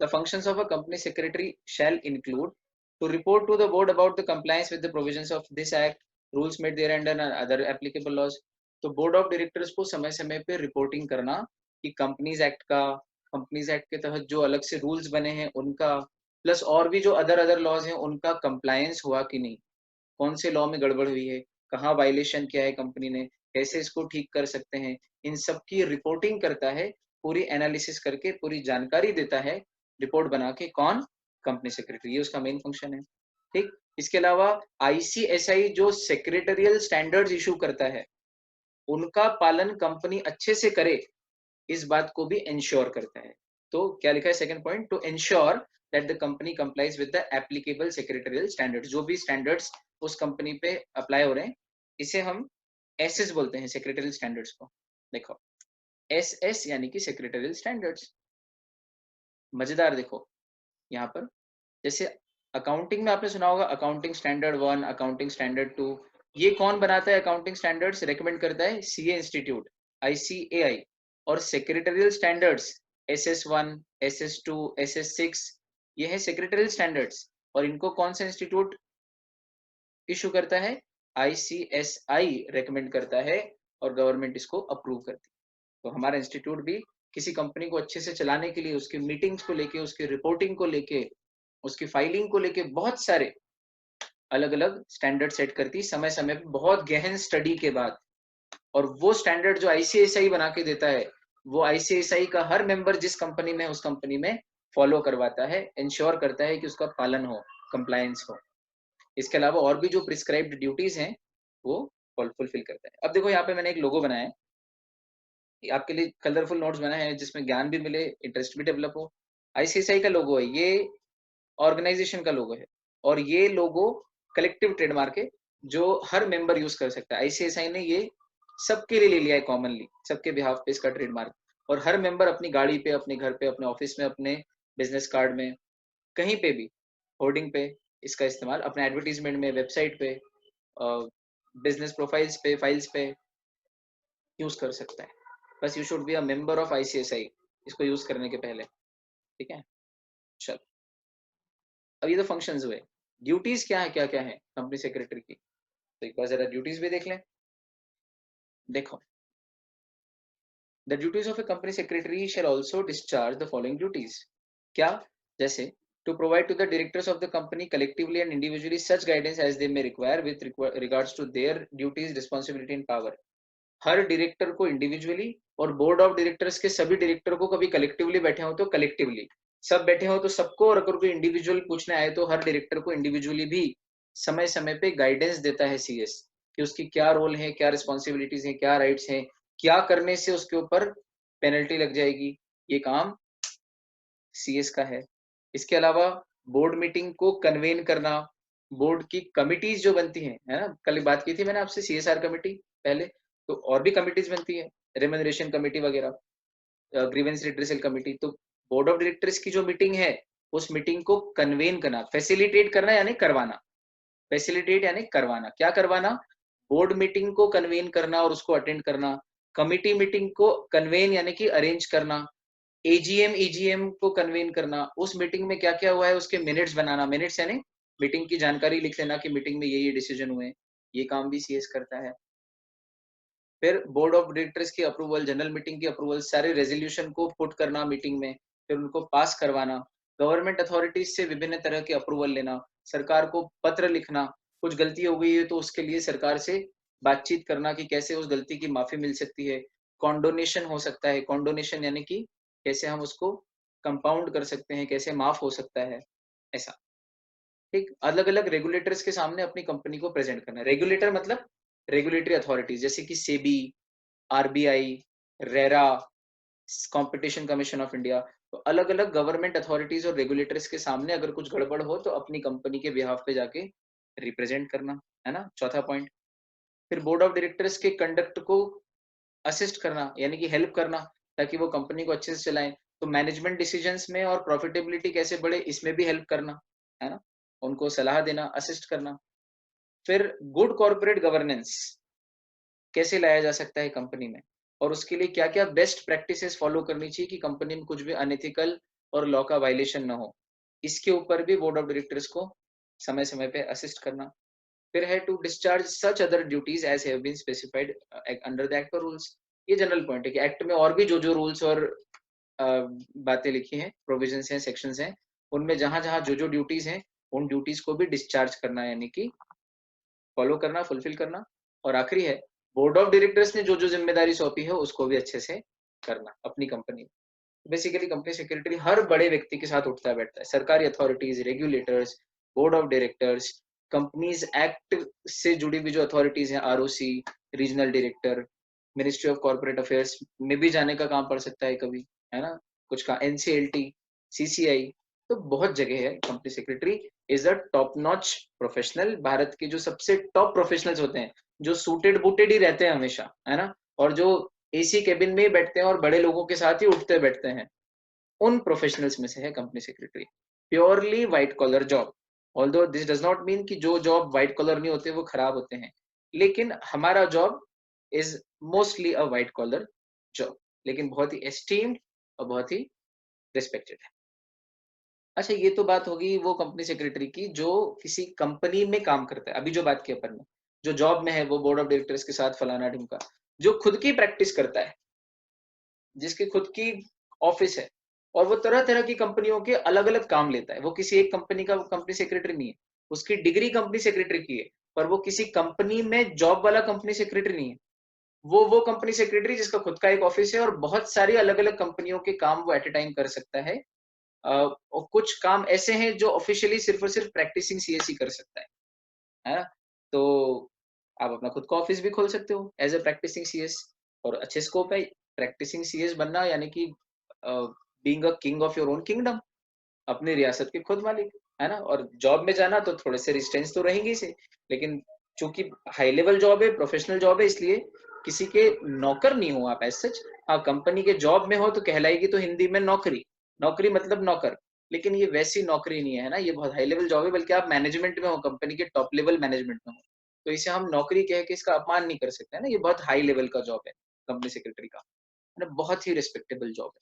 The functions of a company secretary shall include to report to the board about the compliance with the provisions of this act, rules made thereunder and other applicable laws. तो बोर्ड ऑफ डायरेक्टर्स को समय समय पे रिपोर्टिंग करना कि कंपनीज एक्ट का, कंपनीज एक्ट के तहत जो अलग से रूल्स बने हैं उनका, प्लस और भी जो अदर अदर लॉज हैं उनका कंप्लायंस हुआ कि नहीं, कौन से लॉ में गड़बड़ हुई है, कहाँ वायलेशन किया है कंपनी ने, कैसे इसको ठीक कर सकते हैं, इन सब की रिपोर्टिंग करता है, पूरी एनालिसिस करके पूरी जानकारी देता है, रिपोर्ट बना के। कौन? कंपनी सेक्रेटरी, ये उसका मेन फंक्शन है। ठीक। इसके अलावा आईसीएसआई जो सेक्रेटरियल स्टैंडर्ड्स इशू करता है, उनका पालन कंपनी अच्छे से करे, इस बात को भी इंश्योर करता है। तो क्या लिखा है second point? To ensure that the company complies with the applicable secretarial standards. जो भी स्टैंडर्ड्स उस कंपनी पे अप्लाई हो रहे हैं, इसे हम एसएस बोलते हैं, सेक्रेटरियल स्टैंडर्ड्स को। देखो, एसएस यानी कि सेक्रेटरियल स्टैंडर्ड्स। मजेदार देखो यहाँ पर, जैसे अकाउंटिंग में आपने सुना होगा अकाउंटिंग स्टैंडर्ड 1, अकाउंटिंग स्टैंडर्ड 2। ये कौन बनाता है? अकाउंटिंग स्टैंडर्ड्स रेकमेंड करता है सीए इंस्टीट्यूट, आईसीएआई। और secretarial standards SS 1, SS 2, SS 6, ये है सेक्रेटरियल स्टैंडर्ड्स। और इनको कौन सा इंस्टीट्यूट इशू करता है? आईसीएसआई रेकमेंड करता है और गवर्नमेंट इसको अप्रूव करती है। तो हमारा इंस्टीट्यूट भी किसी कंपनी को अच्छे से चलाने के लिए, उसकी मीटिंग्स को लेके, उसकी रिपोर्टिंग को लेके, उसकी फाइलिंग को लेके बहुत सारे अलग अलग स्टैंडर्ड सेट करती, समय समय पे बहुत गहन स्टडी के बाद। और वो स्टैंडर्ड जो आईसीएसआई बना के देता है, वो आईसीएसआई का हर मेंबर जिस कंपनी में, उस कंपनी में फॉलो करवाता है, इंश्योर करता है कि उसका पालन हो, कंप्लायंस हो। इसके अलावा और भी जो प्रिस्क्राइब्ड ड्यूटीज हैं, वो फुलफिल करता है। अब देखो यहाँ पे मैंने एक लोगो बनाया है, आपके लिए कलरफुल नोट्स बनाए हैं जिसमें ज्ञान भी मिले, इंटरेस्ट भी डेवलप हो। आईसीआईसीआई का लोगो है ये, ऑर्गेनाइजेशन का लोगो है, और ये लोगो कलेक्टिव ट्रेडमार्क है जो हर मेंबर यूज कर सकता है। आईसीआईसीआई ने ये सबके लिए ले लिया है, कॉमनली सबके बिहाफ पे इसका ट्रेडमार्क। और हर मेंबर अपनी गाड़ी पे, अपने घर पे, अपने ऑफिस में, अपने बिजनेस कार्ड में, कहीं पे भी, होर्डिंग पे इसका इस्तेमाल, अपने एडवर्टीजमेंट में, वेबसाइट पे, बिजनेस प्रोफाइल्स पे, फाइल्स पे यूज कर सकता है। बस you should be a member of ICICI इसको यूज करने के पहले। ठीक है, चलो। अब ये तो फंक्शंस हुए, ड्यूटीज क्या है, क्या क्या है कंपनी सेक्रेटरी की, तो एक बार जरा ड्यूटीज भी देख लें। देखो, the duties of a company secretary shall also discharge the following duties. क्या? जैसे to provide to the directors of the company collectively and individually such guidance as they may require with regards to their duties, responsibility and power. हर डायरेक्टर को इंडिविजुअली, और बोर्ड ऑफ डायरेक्टर्स के सभी डायरेक्टर को, कभी कलेक्टिवली बैठे हो तो कलेक्टिवली, सब बैठे हो तो सबको, और अगर कोई इंडिविजुअल पूछने आए तो हर डायरेक्टर को इंडिविजुअली भी समय समय पे गाइडेंस देता है सीएस, कि उसकी क्या रोल है, क्या रिस्पॉन्सिबिलिटीज है, क्या राइट्स हैं, क्या करने से उसके ऊपर पेनल्टी लग जाएगी, ये काम सीएस का है। इसके अलावा बोर्ड मीटिंग को कन्वेन करना, बोर्ड की कमिटीज जो बनती हैं, है ना, कल बात की थी मैंने आपसे सीएसआर कमिटी पहले, तो और भी कमिटीज बनती है, रेम्यूनरेशन कमिटी वगैरह, ग्रीवेंस रिड्रेसल कमिटी। तो बोर्ड ऑफ डायरेक्टर्स की जो मीटिंग है, उस मीटिंग को कन्वेन करना, फैसिलिटेट करना यानी करवाना, फैसिलिटेट यानी करवाना, क्या करवाना? बोर्ड मीटिंग को कन्वेन करना और उसको अटेंड करना, कमिटी मीटिंग को कन्वेन यानी कि अरेंज करना, एजीएम ईजीएम को कन्वेन करना, उस मीटिंग में क्या क्या हुआ है उसके मिनट्स बनाना, मिनट्स यानी मीटिंग की जानकारी लिख लेना कि मीटिंग में ये डिसीजन हुए, ये काम भी सीएस करता है। फिर बोर्ड ऑफ डायरेक्टर्स की अप्रूवल, जनरल मीटिंग की अप्रूवल, सारे रेजोल्यूशन को पुट करना मीटिंग में, फिर उनको पास करवाना, गवर्नमेंट अथॉरिटीज से विभिन्न तरह के अप्रूवल लेना, सरकार को पत्र लिखना, कुछ गलती हो गई है तो उसके लिए सरकार से बातचीत करना कि कैसे उस गलती की माफी मिल सकती है, कॉन्डोनेशन हो सकता है, कॉन्डोनेशन यानी कि कैसे हम उसको कंपाउंड कर सकते हैं, कैसे माफ हो सकता है, ऐसा। ठीक, अलग अलग रेगुलेटर्स के सामने अपनी कंपनी को प्रेजेंट करना। रेगुलेटर मतलब रेगुलेटरी अथॉरिटीज, जैसे कि SEBI, RBI, RERA, competition commission of India. तो अलग अलग गवर्नमेंट अथॉरिटीज और रेगुलेटर्स के सामने अगर कुछ गड़बड़ हो तो अपनी कंपनी के बिहाफ पे जाके रिप्रेजेंट करना, है ना, चौथा पॉइंट। फिर बोर्ड ऑफ डायरेक्टर्स के कंडक्ट को असिस्ट करना यानी कि हेल्प करना, ताकि वो कंपनी को अच्छे से चलाएं। तो मैनेजमेंट डिसीजंस में और प्रॉफिटेबिलिटी कैसे बढ़े, इसमें भी हेल्प करना, है ना, उनको सलाह देना, असिस्ट करना। फिर गुड कॉर्पोरेट गवर्नेंस कैसे लाया जा सकता है कंपनी में, और उसके लिए क्या क्या बेस्ट प्रैक्टिसेस फॉलो करनी चाहिए कि कंपनी में कुछ भी अनएथिकल और लॉ का वायलेशन ना हो, इसके ऊपर भी बोर्ड ऑफ डायरेक्टर्स को समय समय पे असिस्ट करना। फिर है to discharge such other duties as have been specified under the act और रूल्स। ये जनरल पॉइंट है कि एक्ट में और भी जो जो रूल्स और बातें लिखी हैं, प्रोविजंस हैं, सेक्शंस हैं, उनमें जहां जहां जो जो ड्यूटीज हैं, उन ड्यूटीज को भी डिस्चार्ज करना यानी कि फॉलो करना, फुलफिल करना। और आखिरी है बोर्ड ऑफ डायरेक्टर्स ने जो जो जिम्मेदारी सौंपी है उसको भी अच्छे से करना अपनी कंपनी में। बेसिकली कंपनी सेक्रेटरी हर बड़े व्यक्ति के साथ उठता बैठता है, सरकारी authorities, regulators, board of directors, companies act से जुड़ी हुई जो अथॉरिटीज हैं, ROC, regional director, ministry of corporate affairs में भी जाने का काम पड़ सकता है कभी, है ना, कुछ का एनसीएलटी, सीसीआई, तो बहुत जगह है। Company secretary is a top notch professional, Bharat के जो सबसे टॉप प्रोफेशनल्स होते हैं, जो सूटेड बूटेड ही रहते हैं हमेशा, है ना, और जो एसी केबिन में ही बैठते हैं और बड़े लोगों के साथ ही उठते बैठते हैं, उन प्रोफेशनल्स में से है company secretary. Purely white collar job, although this does not mean कि जो जॉब व्हाइट कॉलर नहीं होते वो खराब होते हैं, लेकिन हमारा job is mostly a white collar job, लेकिन बहुत ही एस्टीम्ड और बहुत ही रिस्पेक्टेड है। अच्छा, ये तो बात होगी वो कंपनी सेक्रेटरी की जो किसी कंपनी में काम करता है। अभी जो बात की अपन ने, जो जॉब में है वो बोर्ड ऑफ डायरेक्टर्स के साथ फलाना ढिमका, जो खुद की प्रैक्टिस करता है, जिसकी खुद की ऑफिस है और वो तरह तरह की कंपनियों के अलग अलग काम लेता है, वो किसी एक कंपनी का कंपनी सेक्रेटरी नहीं है, उसकी डिग्री कंपनी सेक्रेटरी की है, पर वो किसी कंपनी में जॉब वाला कंपनी सेक्रेटरी नहीं है। वो कंपनी सेक्रेटरी जिसका खुद का एक ऑफिस है और बहुत सारी अलग अलग कंपनियों के काम वो एट ए टाइम कर सकता है। और कुछ काम ऐसे हैं जो ऑफिशियली सिर्फ और सिर्फ प्रैक्टिसिंग सीएस ही कर सकता है ना? तो आप अपना खुद का ऑफिस भी खोल सकते हो एज अ प्रैक्टिसिंग सीएस, और अच्छे स्कोप है। प्रैक्टिसिंग सीएस बनना यानी कि being a king of your own kingdom, अपनी रियासत के खुद मालिक, है ना? और जॉब में जाना तो थोड़े से रिस्ट्रेंट्स तो रहेंगे ही से, लेकिन चूंकि हाई लेवल जॉब है, प्रोफेशनल जॉब है, इसलिए किसी के नौकर नहीं हो आप एज सच। हाँ, कंपनी के जॉब में हो तो कहलाएगी तो हिंदी में नौकरी, नौकरी मतलब नौकर, लेकिन ये वैसी नौकरी नहीं है ना, ये बहुत हाई लेवल जॉब है, बल्कि आप मैनेजमेंट में हो, कंपनी के टॉप लेवल मैनेजमेंट में हो, तो इसे हम नौकरी कह के इसका अपमान नहीं कर सकते, है ना? ये बहुत हाई लेवल का जॉब है कंपनी सेक्रेटरी का, है ना? बहुत ही रिस्पेक्टेबल जॉब है।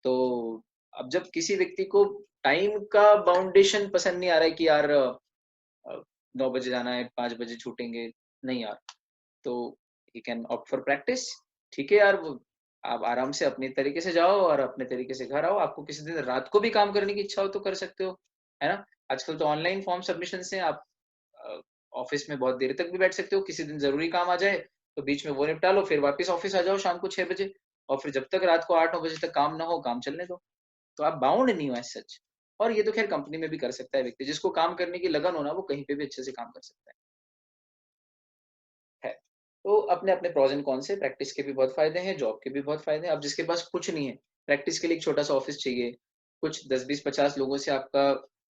तो अब जब किसी व्यक्ति को टाइम का बाउंडेशन पसंद नहीं आ रहा है कि यार 9 बजे जाना है, 5 बजे छूटेंगे, नहीं यार, तो he can opt for practice. ठीक है यार, वो आप आराम से अपने तरीके से जाओ और अपने तरीके से घर आओ। आपको किसी दिन रात को भी काम करने की इच्छा हो तो कर सकते हो, है ना? आजकल तो ऑनलाइन फॉर्म सबमिशन से आप ऑफिस में बहुत देर तक भी बैठ सकते हो। किसी दिन जरूरी काम आ जाए तो बीच में वो निपटा लो, फिर वापस ऑफिस आ जाओ शाम को 6 बजे, और फिर जब तक रात को 8-9 बजे तक काम ना हो, काम चलने दो। तो आप बाउंड नहीं हो एज सच। और ये तो खैर कंपनी में भी कर सकता है व्यक्ति, जिसको काम करने की लगन हो ना, वो कहीं पे भी अच्छे से काम कर सकता है। तो अपने अपने प्रोज एंड कॉन्स है, प्रैक्टिस के भी बहुत फायदे हैं, जॉब के भी बहुत फायदे हैं। अब जिसके पास कुछ नहीं है, प्रैक्टिस के लिए एक छोटा सा ऑफिस चाहिए, कुछ 10-20-50 लोगों से आपका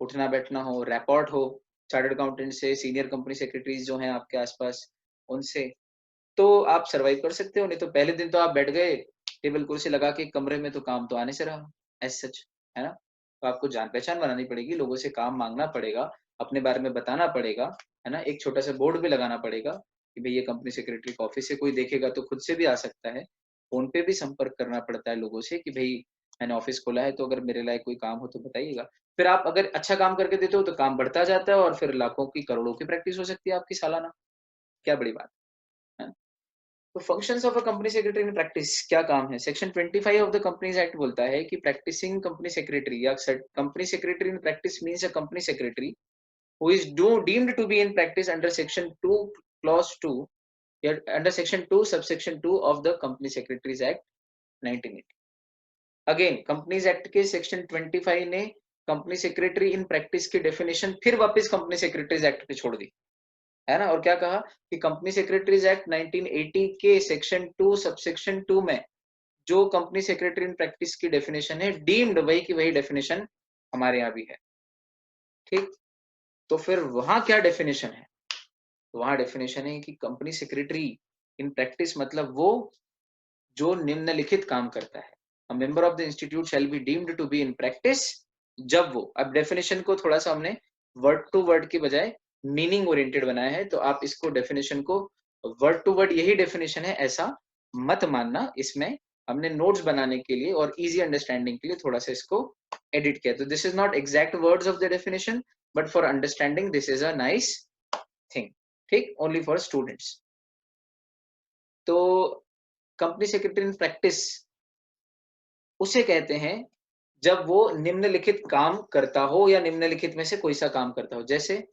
उठना बैठना हो, रैपॉर्ट हो, चार्टर्ड अकाउंटेंट से, सीनियर कंपनी सेक्रेटरीज जो हैं आपके आसपास, उनसे, तो आप सर्वाइव कर सकते हो। नहीं तो पहले दिन तो आप बैठ गए टेबल कुर्सी लगा के कमरे में, तो काम तो आने से रहा एज सच, है ना? तो आपको जान पहचान बनानी पड़ेगी, लोगों से काम मांगना पड़ेगा, अपने बारे में बताना पड़ेगा, है ना? एक छोटा सा बोर्ड भी लगाना पड़ेगा कि भाई ये कंपनी सेक्रेटरी का ऑफिस है, कोई देखेगा तो खुद से भी आ सकता है। फोन पे भी संपर्क करना पड़ता है लोगों से कि भाई मैंने ऑफिस खोला है, तो अगर मेरे लायक कोई काम हो तो बताइएगा। फिर आप अगर अच्छा काम करके देते हो तो काम बढ़ता जाता है और फिर लाखों की करोड़ों की प्रैक्टिस हो सकती है आपकी सालाना। क्या बड़ी बात है। तो functions of a company secretary in practice क्या काम है? Section 25 of the companies act बोलता है कि प्रैक्टिसिंग कंपनी सेक्रेटरी या company secretary in practice means a company secretary who is deemed to be in practice under section 2 clause 2, या under section 2 subsection 2 of the company secretaries act 1980। Again companies act के सेक्शन 25 ने कंपनी सेक्रेटरी इन प्रैक्टिस की डेफिनेशन फिर वापस कंपनी सेक्रेटरीज एक्ट पे छोड़ दी, है ना? और क्या कहा कि कंपनी सेक्रेटरीज एक्ट 1980 के सेक्शन 2 सबसेक्शन 2 में जो कंपनी सेक्रेटरी इन प्रैक्टिस की डेफिनेशन है, डीम्ड वही की वही डेफिनेशन हमारे यहाँ भी है। ठीक, तो फिर वहां क्या डेफिनेशन है? तो वहां डेफिनेशन है कि कंपनी सेक्रेटरी इन प्रैक्टिस मतलब वो जो निम्नलिखित काम करता है। A member of the institute shall be deemed to be in practice, जब वो, अब डेफिनेशन को थोड़ा सा हमने वर्ड टू वर्ड की बजाय मीनिंग ओरिएंटेड बनाया है, तो आप इसको डेफिनेशन को वर्ड टू वर्ड यही डेफिनेशन है ऐसा मत मानना। इसमें हमने नोट्स बनाने के लिए और इजी अंडरस्टैंडिंग के लिए थोड़ा सा इसको एडिट किया। तो this is not exact words of the definition, but for understanding this is a nice thing. ठीक, ओनली फॉर स्टूडेंट्स। तो कंपनी सेक्रेटरी इन प्रैक्टिस उसे कहते हैं जब वो निम्नलिखित काम करता हो या निम्नलिखित में से कोई सा काम करता हो। जैसे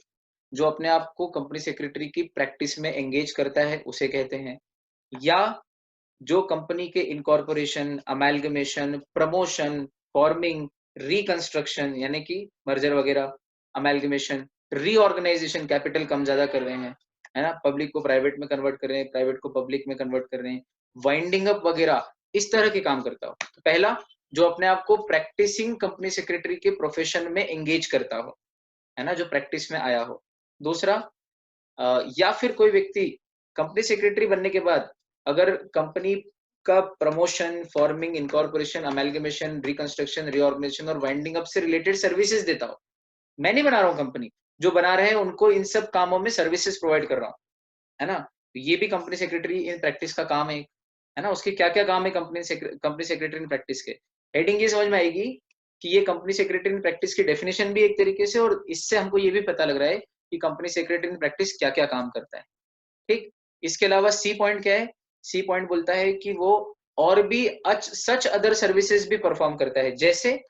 जो अपने आप को कंपनी सेक्रेटरी की प्रैक्टिस में एंगेज करता है उसे कहते हैं, या जो कंपनी के incorporation, amalgamation, promotion, forming, reconstruction यानी कि मर्जर वगैरह, अमेलगमेशन, रीऑर्गेनाइजेशन, कैपिटल कम ज्यादा कर रहे हैं, है ना, पब्लिक को प्राइवेट में कन्वर्ट कर रहे हैं, प्राइवेट को पब्लिक में कन्वर्ट कर रहे हैं, वाइंडिंग अप वगैरह, इस तरह के काम करता हो। तो पहला, जो अपने आप को प्रैक्टिसिंग कंपनी सेक्रेटरी के प्रोफेशन में एंगेज करता हो, है ना, जो प्रैक्टिस में आया हो। दूसरा, या फिर कोई व्यक्ति कंपनी सेक्रेटरी बनने के बाद अगर कंपनी का promotion, forming, incorporation, amalgamation, reconstruction, reorganisation और वाइंडिंग अप से रिलेटेड सर्विसेज देता हो, मैं नहीं बना रहा हूँ कंपनी, जो बना रहे हैं उनको इन सब कामों में सर्विसेज प्रोवाइड कर रहा हूँ, है ना, तो ये भी कंपनी सेक्रेटरी इन प्रैक्टिस का काम है ना। उसके क्या क्या काम है कंपनी सेक्रेटरी इन प्रैक्टिस के, हेडिंग ये समझ में आएगी कि ये कंपनी सेक्रेटरी इन प्रैक्टिस की डेफिनेशन भी एक तरीके से, और इससे हमको ये भी पता लग रहा है कि कंपनी सेक्रेटरी इन प्रैक्टिस क्या क्या काम करता है। ठीक। इसके अलावा सी पॉइंट क्या है, सी पॉइंट बोलता है कि वो और भी सच अदर सर्विसेज भी परफॉर्म करता है, जैसे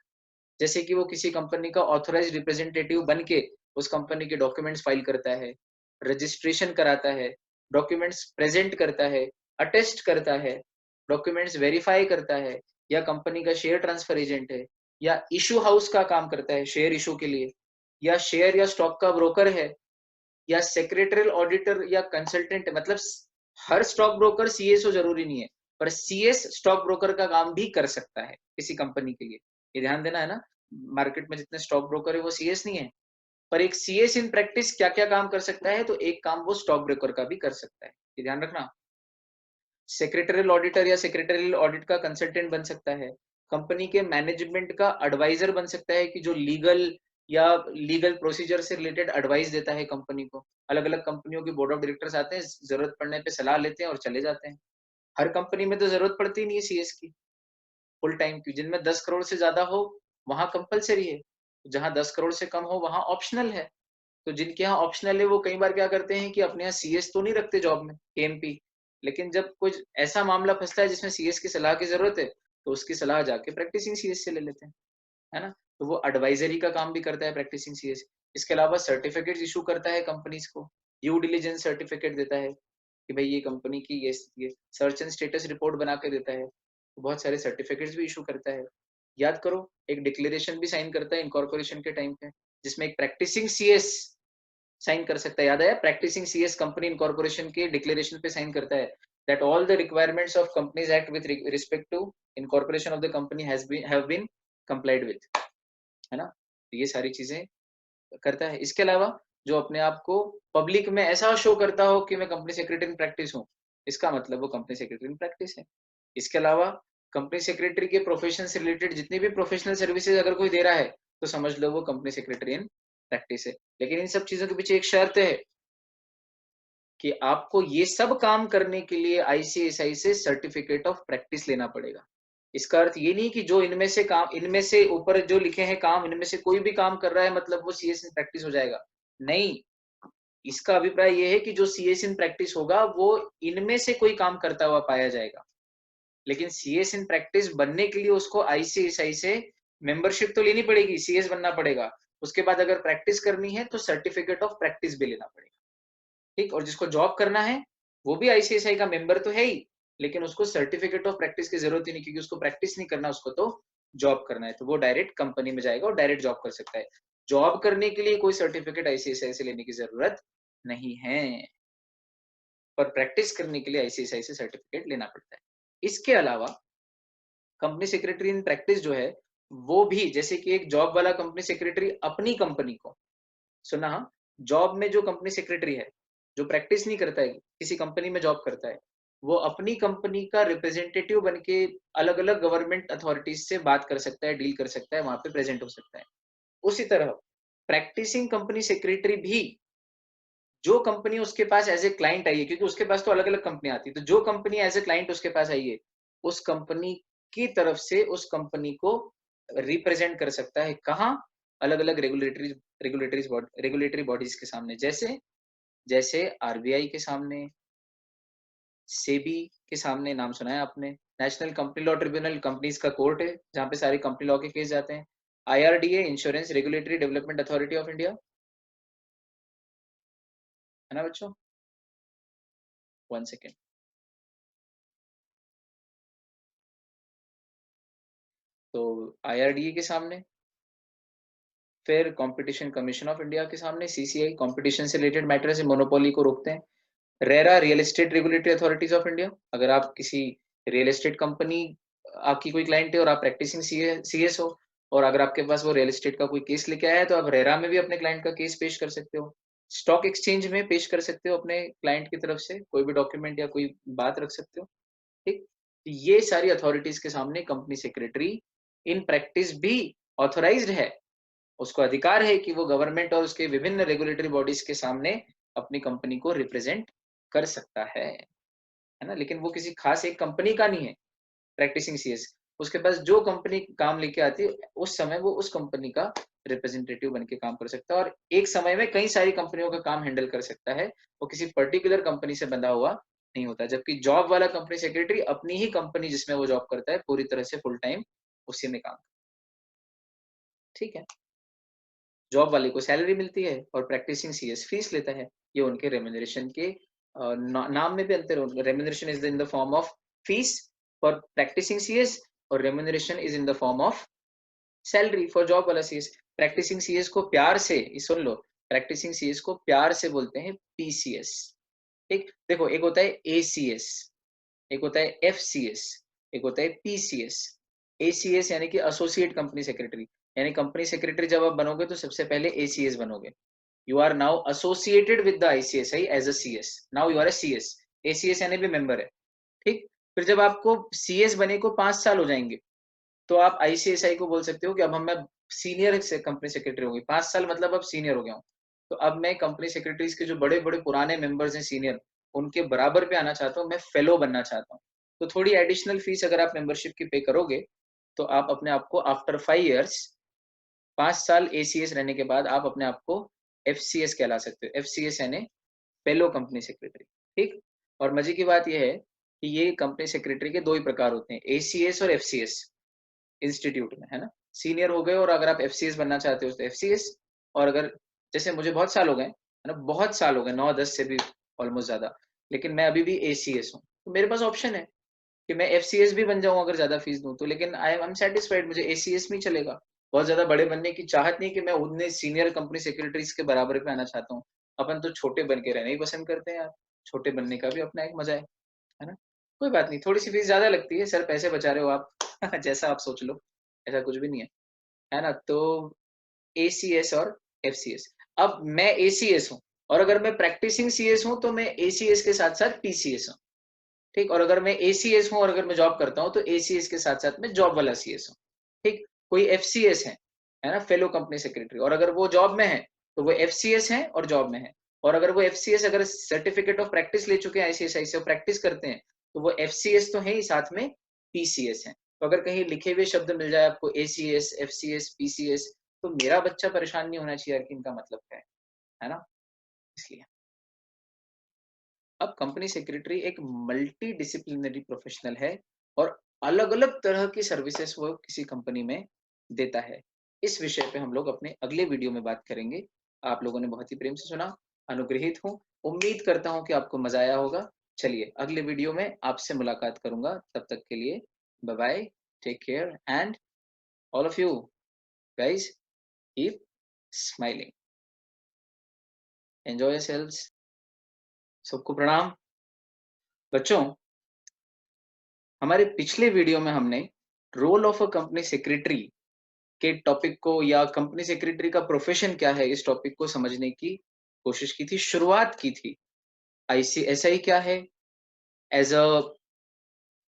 जैसे कि वो किसी कंपनी का ऑथराइज्ड रिप्रेजेंटेटिव बन के उस कंपनी के डॉक्यूमेंट्स फाइल करता है, रजिस्ट्रेशन कराता है, डॉक्यूमेंट्स प्रेजेंट करता है, अटेस्ट करता है, डॉक्यूमेंट्स वेरीफाई करता है, या कंपनी का शेयर ट्रांसफर एजेंट है, या इशू हाउस का काम करता है शेयर इशू के लिए, या शेयर या स्टॉक का ब्रोकर है, या सेक्रेटरियल ऑडिटर या कंसल्टेंट है। मतलब हर स्टॉक ब्रोकर सीएसओ जरूरी नहीं है, पर सीएस स्टॉक ब्रोकर का काम भी कर सकता है किसी कंपनी के लिए। ये ध्यान देना है ना, मार्केट में जितने स्टॉक ब्रोकर है वो सीएस नहीं है, पर एक सीएस इन प्रैक्टिस क्या क्या काम कर सकता है, तो एक काम वो स्टॉक ब्रोकर का भी कर सकता है, ये ध्यान रखना। सेक्रेटरियल ऑडिटर या सेक्रेटरियल ऑडिट का कंसल्टेंट बन सकता है, कंपनी के मैनेजमेंट का एडवाइजर बन सकता है कि जो लीगल या लीगल प्रोसीजर से रिलेटेड एडवाइस देता है कंपनी को। अलग अलग कंपनियों के बोर्ड ऑफ डायरेक्टर्स आते हैं, जरूरत पड़ने पे सलाह लेते हैं और चले जाते हैं। हर कंपनी में तो जरूरत पड़ती नहीं है सीएस की फुल टाइम की, जिनमें 10 करोड़ से ज्यादा हो वहां कंपलसरी है, जहां 10 करोड़ से कम हो वहां ऑप्शनल है। तो जिनके यहाँ ऑप्शनल है वो कई बार क्या करते हैं कि अपने यहाँ सीएस तो नहीं रखते जॉब में, केएमपी, लेकिन जब कुछ ऐसा मामला फंसता है जिसमें सीएस की सलाह की जरूरत है, तो उसकी सलाह जाके प्रैक्टिसिंग सीएस से ले लेते हैं, है ना। तो वो एडवाइजरी का काम भी करता है प्रैक्टिसिंग सीएस। इसके अलावा सर्टिफिकेट इशू करता है कंपनीज को, ड्यू डिलिजेंस सर्टिफिकेट देता है कि भाई ये कंपनी की ये सर्च एंड स्टेटस रिपोर्ट बना के देता है, तो बहुत सारे सर्टिफिकेट्स भी इशू करता है। याद करो, एक डिक्लेरेशन भी साइन करता है इनकॉर्पोरेशन के टाइम पे, जिसमें एक प्रैक्टिसिंग सीएस साइन कर सकता है। याद आया, प्रैक्टिसिंग सीएस कंपनी इनकॉर्पोरेशन के डिक्लेरेशन पे साइन करता है that all the requirements of companies act with respect to incorporation of the company have been complied with, है ना। तो ये सारी चीजें करता है। इसके अलावा जो अपने आप को पब्लिक में ऐसा शो करता हो कि मैं कंपनी सेक्रेटरी इन प्रैक्टिस हूँ, इसका मतलब वो कंपनी सेक्रेटरी इन प्रैक्टिस है। इसके अलावा कंपनी सेक्रेटरी के प्रोफेशन से रिलेटेड जितनी भी प्रोफेशनल सर्विसेज अगर कोई दे रहा है, तो समझ लो वो कंपनी सेक्रेटरी इन प्रैक्टिस है। लेकिन इन सब चीजों के पीछे एक शर्त है कि आपको ये सब काम करने के लिए आईसीएसआई से सर्टिफिकेट ऑफ प्रैक्टिस लेना पड़ेगा। इसका अर्थ ये नहीं कि जो इनमें से काम, इनमें से ऊपर जो लिखे हैं काम, इनमें से कोई भी काम कर रहा है मतलब वो सीएस इन प्रैक्टिस हो जाएगा, नहीं। इसका अभिप्राय ये है कि जो सीएस इन प्रैक्टिस होगा वो इनमें से कोई काम करता हुआ पाया जाएगा। लेकिन सीएस इन प्रैक्टिस बनने के लिए उसको आईसीएसआई से मेंबरशिप तो लेनी पड़ेगी, सीएस बनना पड़ेगा। उसके बाद अगर प्रैक्टिस करनी है तो सर्टिफिकेट ऑफ प्रैक्टिस भी लेना पड़ेगा। ठीक। और जिसको जॉब करना है वो भी आईसीआईसीआई का मेंबर तो है ही, लेकिन उसको सर्टिफिकेट ऑफ प्रैक्टिस की जरूरत ही नहीं, क्योंकि उसको प्रैक्टिस नहीं करना, उसको तो जॉब करना है, तो वो डायरेक्ट कंपनी में जाएगा और डायरेक्ट जॉब कर सकता है। जॉब करने के लिए कोई सर्टिफिकेट आईसीआईसीआई से लेने की जरूरत नहीं है, पर प्रैक्टिस करने के लिए आईसीआईसीआई से सर्टिफिकेट लेना पड़ता है। इसके अलावा कंपनी सेक्रेटरी इन प्रैक्टिस जो है, वो भी जैसे कि एक जॉब वाला कंपनी सेक्रेटरी अपनी कंपनी को, सुना हाँ, जॉब में जो कंपनी सेक्रेटरी है, जो प्रैक्टिस नहीं करता है, किसी कंपनी में जॉब करता है, वो अपनी कंपनी का रिप्रेजेंटेटिव बन के अलग अलग गवर्नमेंट अथॉरिटीज से बात कर सकता है, डील कर सकता है, वहां पे प्रेजेंट हो सकता है। उसी तरह प्रैक्टिसिंग कंपनी सेक्रेटरी भी, जो कंपनी उसके पास एज ए क्लाइंट आई है, क्योंकि उसके पास तो अलग अलग कंपनी आती है, तो जो कंपनी एज ए क्लाइंट उसके पास आई है, उस कंपनी की तरफ से उस कंपनी को रिप्रेजेंट कर सकता है, कहाँ, अलग अलग रेगुलेटरी बॉडीज के सामने, जैसे जैसे आरबीआई के सामने, सेबी के सामने, नाम सुना है आपने, national company law tribunal companies का कोर्ट है जहाँ पे सारे कंपनी लॉ के केस जाते हैं, IRDA insurance regulatory development authority of India, है ना बच्चों। 1 सेकेंड। तो IRDA के सामने, फिर कंपटीशन कमीशन ऑफ इंडिया के सामने, CCI कंपटीशन से रिलेटेड मैटर से मोनोपोली को रोकते हैं। RERA real estate regulatory authorities of India, अगर आप किसी रियल एस्टेट कंपनी, आपकी कोई क्लाइंट है और आप प्रैक्टिसिंग CS हो, और अगर आपके पास वो रियल एस्टेट का कोई केस लेके आया है, तो आप रेरा में भी अपने क्लाइंट का केस पेश कर सकते हो। स्टॉक एक्सचेंज में पेश कर सकते हो अपने क्लाइंट की तरफ से कोई भी डॉक्यूमेंट या कोई बात रख सकते हो। ठीक, तो ये सारी अथॉरिटीज के सामने कंपनी सेक्रेटरी इन प्रैक्टिस भी ऑथोराइज्ड है, उसको अधिकार है कि वो गवर्नमेंट और उसके विभिन्न रेगुलेटरी बॉडीज के सामने अपनी कंपनी को रिप्रेजेंट कर सकता है ना? लेकिन वो किसी खास एक कंपनी का नहीं है प्रैक्टिसिंग CS, उसके पास जो कंपनी काम लेके आती है उस समय वो उस कंपनी का रिप्रेजेंटेटिव बन के काम कर सकता है, और एक समय में कई सारी कंपनियों का काम हैंडल कर सकता है, वो किसी पर्टिकुलर कंपनी से बंधा हुआ नहीं होता। जबकि जॉब वाला कंपनी सेक्रेटरी अपनी ही कंपनी जिसमें वो जॉब करता है पूरी तरह से फुल टाइम उसी में काम, ठीक है। जॉब वाले को सैलरी मिलती है और प्रैक्टिसिंग CS फीस लेता है। ये उनके रेम्युनरेशन के नाम में भी अंतर है। Remuneration is in the form of fees for practising CS, और remuneration is in the form of salary for job वाला CS। प्रैक्टिसिंग CS को प्यार से, ये सुन लो, प्रैक्टिसिंग CS को प्यार से बोलते हैं PCS। ठीक, देखो, एक होता है ACS, एक होता है FCS, एक होता है PCS। ACS यानी कि एसोसिएट कंपनी सेक्रेटरी, यानी कंपनी सेक्रेटरी जब आप बनोगे तो सबसे पहले ACS बनोगे। You are now associated with the ICSI as a CS, now you are a CS। ACS यानी भी मेंबर है। ठीक, फिर जब आपको CS बने को 5 साल हो जाएंगे, तो आप ICSI को बोल सकते हो कि अब हम, मैं सीनियर से कंपनी सेक्रेटरी हो गई, 5 साल मतलब अब सीनियर हो गया हूँ, तो अब मैं कंपनी सेक्रेटरीज के जो बड़े बड़े पुराने मेंबर्स हैं सीनियर, उनके बराबर पे आना चाहता हूँ, मैं फेलो बनना चाहता हूँ। तो थोड़ी एडिशनल फीस अगर आप मेंबरशिप की पे करोगे, तो आप अपने आप को आफ्टर 5 ईयर्स, 5 साल ACS रहने के बाद आप अपने आप को FCS कहला सकते हो। FCS यानी फेलो कंपनी सेक्रेटरी। ठीक, और मजे की बात यह है कि ये कंपनी सेक्रेटरी के दो ही प्रकार होते हैं, ACS और FCS इंस्टीट्यूट में, है ना? सीनियर हो गए, और अगर आप FCS बनना चाहते हो तो FCS, और अगर, जैसे मुझे बहुत साल हो गए, है ना, बहुत साल हो गए, 9-10 से भी ऑलमोस्ट ज्यादा, लेकिन मैं अभी भी ACS हूँ, तो मेरे पास ऑप्शन है कि मैं FCS भी बन जाऊं अगर ज्यादा फीस दूं तो, लेकिन आई एम सेटिस्फाइड, मुझे ACS में ही चलेगा। बहुत ज्यादा बड़े बनने की चाहत नहीं कि मैं उतने सीनियर कंपनी सेक्रेटरीज के बराबर पे आना चाहता हूँ। अपन तो छोटे बन के रहना ही पसंद करते हैं यार, छोटे बनने का भी अपना एक मजा है ना? कोई बात नहीं, थोड़ी सी फीस ज्यादा लगती है सर, पैसे बचा रहे हो आप जैसा आप सोच लो, ऐसा कुछ भी नहीं है ना? तो ACS और FCS, अब मैं ACS हूँ, और अगर मैं प्रैक्टिसिंग CS हूँ तो मैं ACS के साथ साथ PCS हूँ। ठीक, और अगर मैं ACS हूँ और अगर मैं जॉब करता हूँ तो ACS के साथ साथ मैं जॉब वाला CS हूँ। ठीक, कोई FCS है ना, फेलो कंपनी सेक्रेटरी, और अगर वो जॉब में है तो वो FCS है और जॉब में है, और अगर वो FCS अगर सर्टिफिकेट ऑफ प्रैक्टिस ले चुके हैं ICSI से, प्रैक्टिस करते हैं, तो वो FCS तो है ही, साथ में PCS है। तो अगर कहीं लिखे हुए शब्द मिल जाए आपको ACS, FCS, PCS, तो मेरा बच्चा परेशान नहीं होना चाहिए यार कि इनका मतलब क्या है ना? इसलिए अब कंपनी सेक्रेटरी एक मल्टी डिसिप्लिनरी प्रोफेशनल है, और अलग अलग तरह की सर्विसेज वो किसी कंपनी में देता है। इस विषय पे हम लोग अपने अगले वीडियो में बात करेंगे। आप लोगों ने बहुत ही प्रेम से सुना, अनुग्रहित हूँ, उम्मीद करता हूँ कि आपको मजा आया होगा। चलिए अगले वीडियो में आपसे मुलाकात करूंगा, तब तक के लिए bye bye, take care, and all of you guys keep smiling, enjoy yourselves. सबको प्रणाम। बच्चों, हमारे पिछले वीडियो में हमने role of a company secretary के टॉपिक को, या कंपनी सेक्रेटरी का प्रोफेशन क्या है, इस टॉपिक को समझने की कोशिश की थी, शुरुआत की थी। ICSI क्या है, as a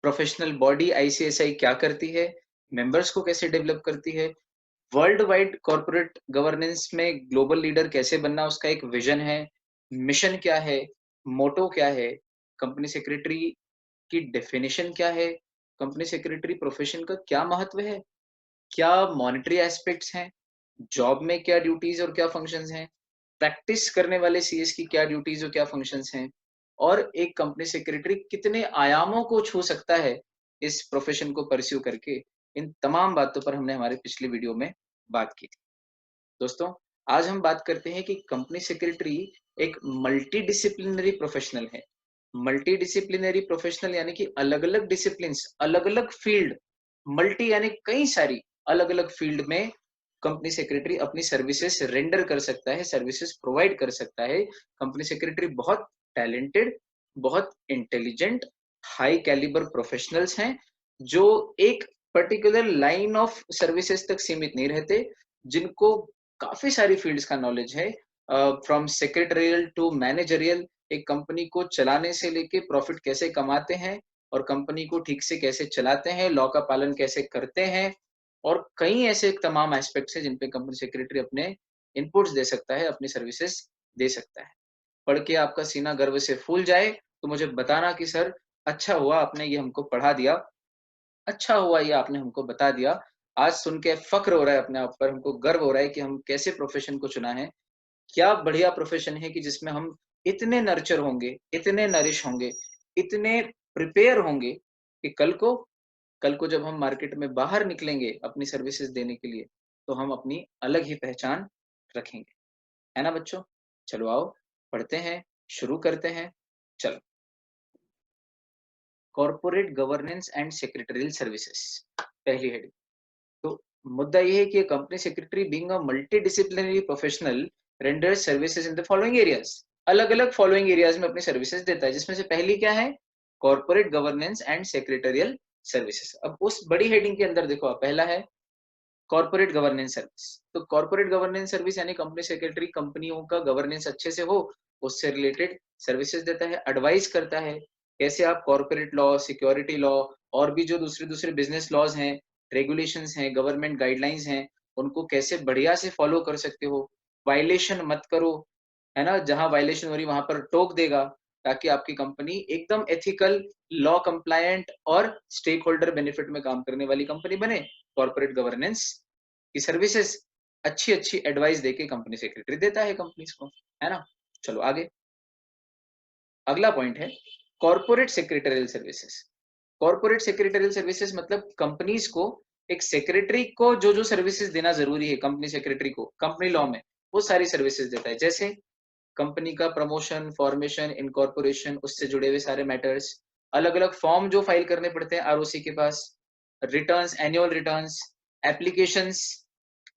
professional body ICSI क्या करती है, मेंबर्स को कैसे डेवलप करती है, वर्ल्ड वाइड कॉर्पोरेट गवर्नेंस में ग्लोबल लीडर कैसे बनना, उसका एक विजन है, मिशन क्या है, मोटो क्या है, कंपनी सेक्रेटरी की डेफिनेशन क्या है, कंपनी सेक्रेटरी प्रोफेशन का क्या महत्व है, क्या मॉनेटरी एस्पेक्ट्स हैं, जॉब में क्या ड्यूटीज और क्या फंक्शंस हैं, प्रैक्टिस करने वाले CS की क्या ड्यूटीज और क्या फंक्शंस हैं, और एक कंपनी सेक्रेटरी कितने आयामों को छू सकता है इस प्रोफेशन को परस्यू करके, इन तमाम बातों पर हमने हमारे पिछले वीडियो में बात की थी। दोस्तों, आज हम बात करते हैं कि कंपनी सेक्रेटरी एक मल्टी डिसिप्लिनरी प्रोफेशनल है। मल्टी डिसिप्लिनरी प्रोफेशनल यानी कि अलग अलग डिसिप्लिन, अलग अलग फील्ड मल्टी यानी कई सारी अलग अलग फील्ड में कंपनी सेक्रेटरी अपनी सर्विसेज रेंडर कर सकता है, सर्विसेज प्रोवाइड कर सकता है। कंपनी सेक्रेटरी बहुत टैलेंटेड, बहुत इंटेलिजेंट, हाई कैलिबर प्रोफेशनल्स हैं जो एक पर्टिकुलर लाइन ऑफ सर्विसेज तक सीमित नहीं रहते, जिनको काफी सारी फील्ड्स का नॉलेज है, फ्रॉम सेक्रेटरियल टू मैनेजरियल। एक कंपनी को चलाने से लेके प्रॉफिट कैसे कमाते हैं और कंपनी को ठीक से कैसे चलाते हैं, लॉ का पालन कैसे करते हैं, और कई ऐसे तमाम एस्पेक्ट्स हैं जिन पे कंपनी सेक्रेटरी अपने इनपुट्स दे सकता है, अपनी सर्विसेज दे सकता है। पढ़ के आपका सीना गर्व से फूल जाए तो मुझे बताना कि सर अच्छा हुआ आपने ये हमको पढ़ा दिया, अच्छा हुआ ये आपने हमको बता दिया। आज सुन के फक्र हो रहा है अपने आप पर, हमको गर्व हो रहा है कि हम कैसे प्रोफेशन को चुना है। क्या बढ़िया प्रोफेशन है कि जिसमें हम इतने नर्चर होंगे, इतने नरिश होंगे, इतने प्रिपेयर होंगे कि कल को जब हम मार्केट में बाहर निकलेंगे अपनी सर्विसेज देने के लिए, तो हम अपनी अलग ही पहचान रखेंगे। है ना बच्चों? चलो आओ पढ़ते हैं, शुरू करते हैं। चलो, corporate governance and secretarial services, पहली हेडिंग। तो मुद्दा ये है कि company secretary being a multi professional render services in the following areas. अलग अलग फॉलोइंग एरियाज में अपनी सर्विसेज देता है, जिसमें से पहली क्या है? Corporate governance and secretarial services. अब उस बड़ी हेडिंग के अंदर देखो, पहला है कॉर्पोरेट गवर्नेंस सर्विस। तो कॉर्पोरेट गवर्नेंस सर्विस यानी कंपनी सेक्रेटरी कंपनियों का गवर्नेंस अच्छे से हो, उससे रिलेटेड सर्विसेज देता है, एडवाइस करता है कैसे आप कॉर्पोरेट लॉ, सिक्योरिटी लॉ और भी जो दूसरे दूसरे बिजनेस लॉज हैं, रेगुलेशंस हैं, गवर्नमेंट गाइडलाइंस हैं, उनको कैसे बढ़िया से फॉलो कर सकते हो, वायलेशन मत करो, है ना? जहां वायलेशन हो रही वहां पर टोक देगा, ताकि आपकी कंपनी एकदम एथिकल, लॉ कंप्लायंट और स्टेक होल्डर बेनिफिट में काम करने वाली कंपनी बने। कॉर्पोरेट गवर्नेंस की सर्विसेज अच्छी अच्छी एडवाइस देके कंपनी सेक्रेटरी देता है कंपनीज को, है ना? चलो आगे, अगला पॉइंट है corporate secretarial services. Corporate secretarial services मतलब कंपनीज को, एक सेक्रेटरी को जो जो सर्विसेज देना जरूरी है कंपनी सेक्रेटरी को कंपनी लॉ में, वो सारी सर्विसेज देता है। जैसे कंपनी का प्रमोशन, फॉर्मेशन, इनकॉर्पोरेशन, उससे जुड़े हुए सारे मैटर्स, अलग अलग फॉर्म जो फाइल करने पड़ते हैं आरओसी के पास, रिटर्न्स, एनुअल रिटर्न्स, एप्लीकेशंस,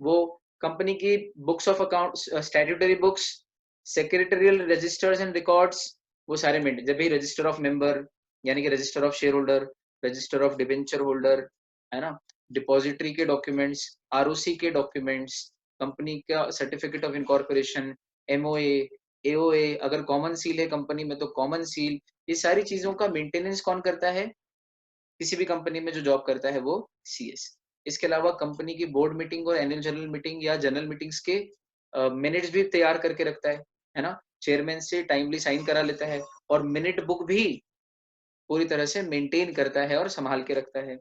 वो कंपनी की books of account, statutory books, secretarial registers and records, वो सारे मेंटेन। जब भी रजिस्टर ऑफ मेंबर यानी कि register of share holder, register of debenture holder, है ना, डिपॉजिटरी के डॉक्यूमेंट्स, आरओसी के डॉक्यूमेंट्स, कंपनी का certificate of incorporation, MOA, AOA, अगर कॉमन सील है कंपनी में तो कॉमन सील, ये सारी चीजों का मेंटेनेंस कौन करता है? किसी भी कंपनी में जो जॉब करता है वो सीएस। इसके अलावा कंपनी की बोर्ड मीटिंग और एनुअल जनरल मीटिंग या जनरल मीटिंग्स के मिनट्स भी तैयार करके रखता है ना? चेयरमैन से टाइमली साइन करा लेता है, और मिनट बुक भी पूरी तरह से मेंटेन करता है और संभाल के रखता है।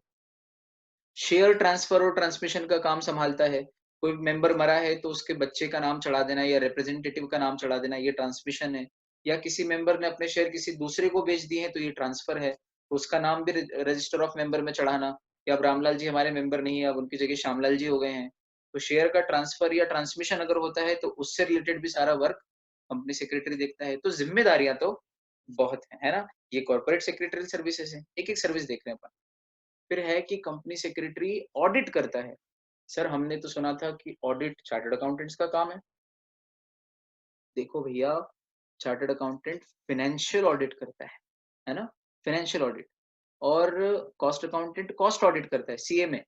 शेयर ट्रांसफर और ट्रांसमिशन का काम संभालता है। कोई मेंबर मरा है तो उसके बच्चे का नाम चढ़ा देना या रिप्रेजेंटेटिव का नाम चढ़ा देना, ये ट्रांसमिशन है। या किसी मेंबर ने अपने शेयर किसी दूसरे को बेच दिए हैं तो ये ट्रांसफर है, तो उसका नाम भी रजिस्टर ऑफ मेंबर में चढ़ाना, कि अब रामलाल जी हमारे मेंबर नहीं है, अब उनकी जगह श्यामलाल जी हो गए हैं। तो शेयर का ट्रांसफर या ट्रांसमिशन अगर होता है तो उससे रिलेटेड भी सारा वर्क कंपनी सेक्रेटरी देखता है। तो जिम्मेदारियां तो बहुत है ना? ये कॉर्पोरेट सेक्रेटरी सर्विसेज है, एक एक सर्विस देख रहे हैं अपन। फिर है कि कंपनी सेक्रेटरी ऑडिट करता है। सर हमने तो सुना था कि ऑडिट चार्टर्ड अकाउंटेंट्स का काम है। देखो भैया, चार्टर्ड अकाउंटेंट फाइनेंशियल ऑडिट करता है ना? Financial audit. और कॉस्ट अकाउंटेंट कॉस्ट ऑडिट करता है, सीए में।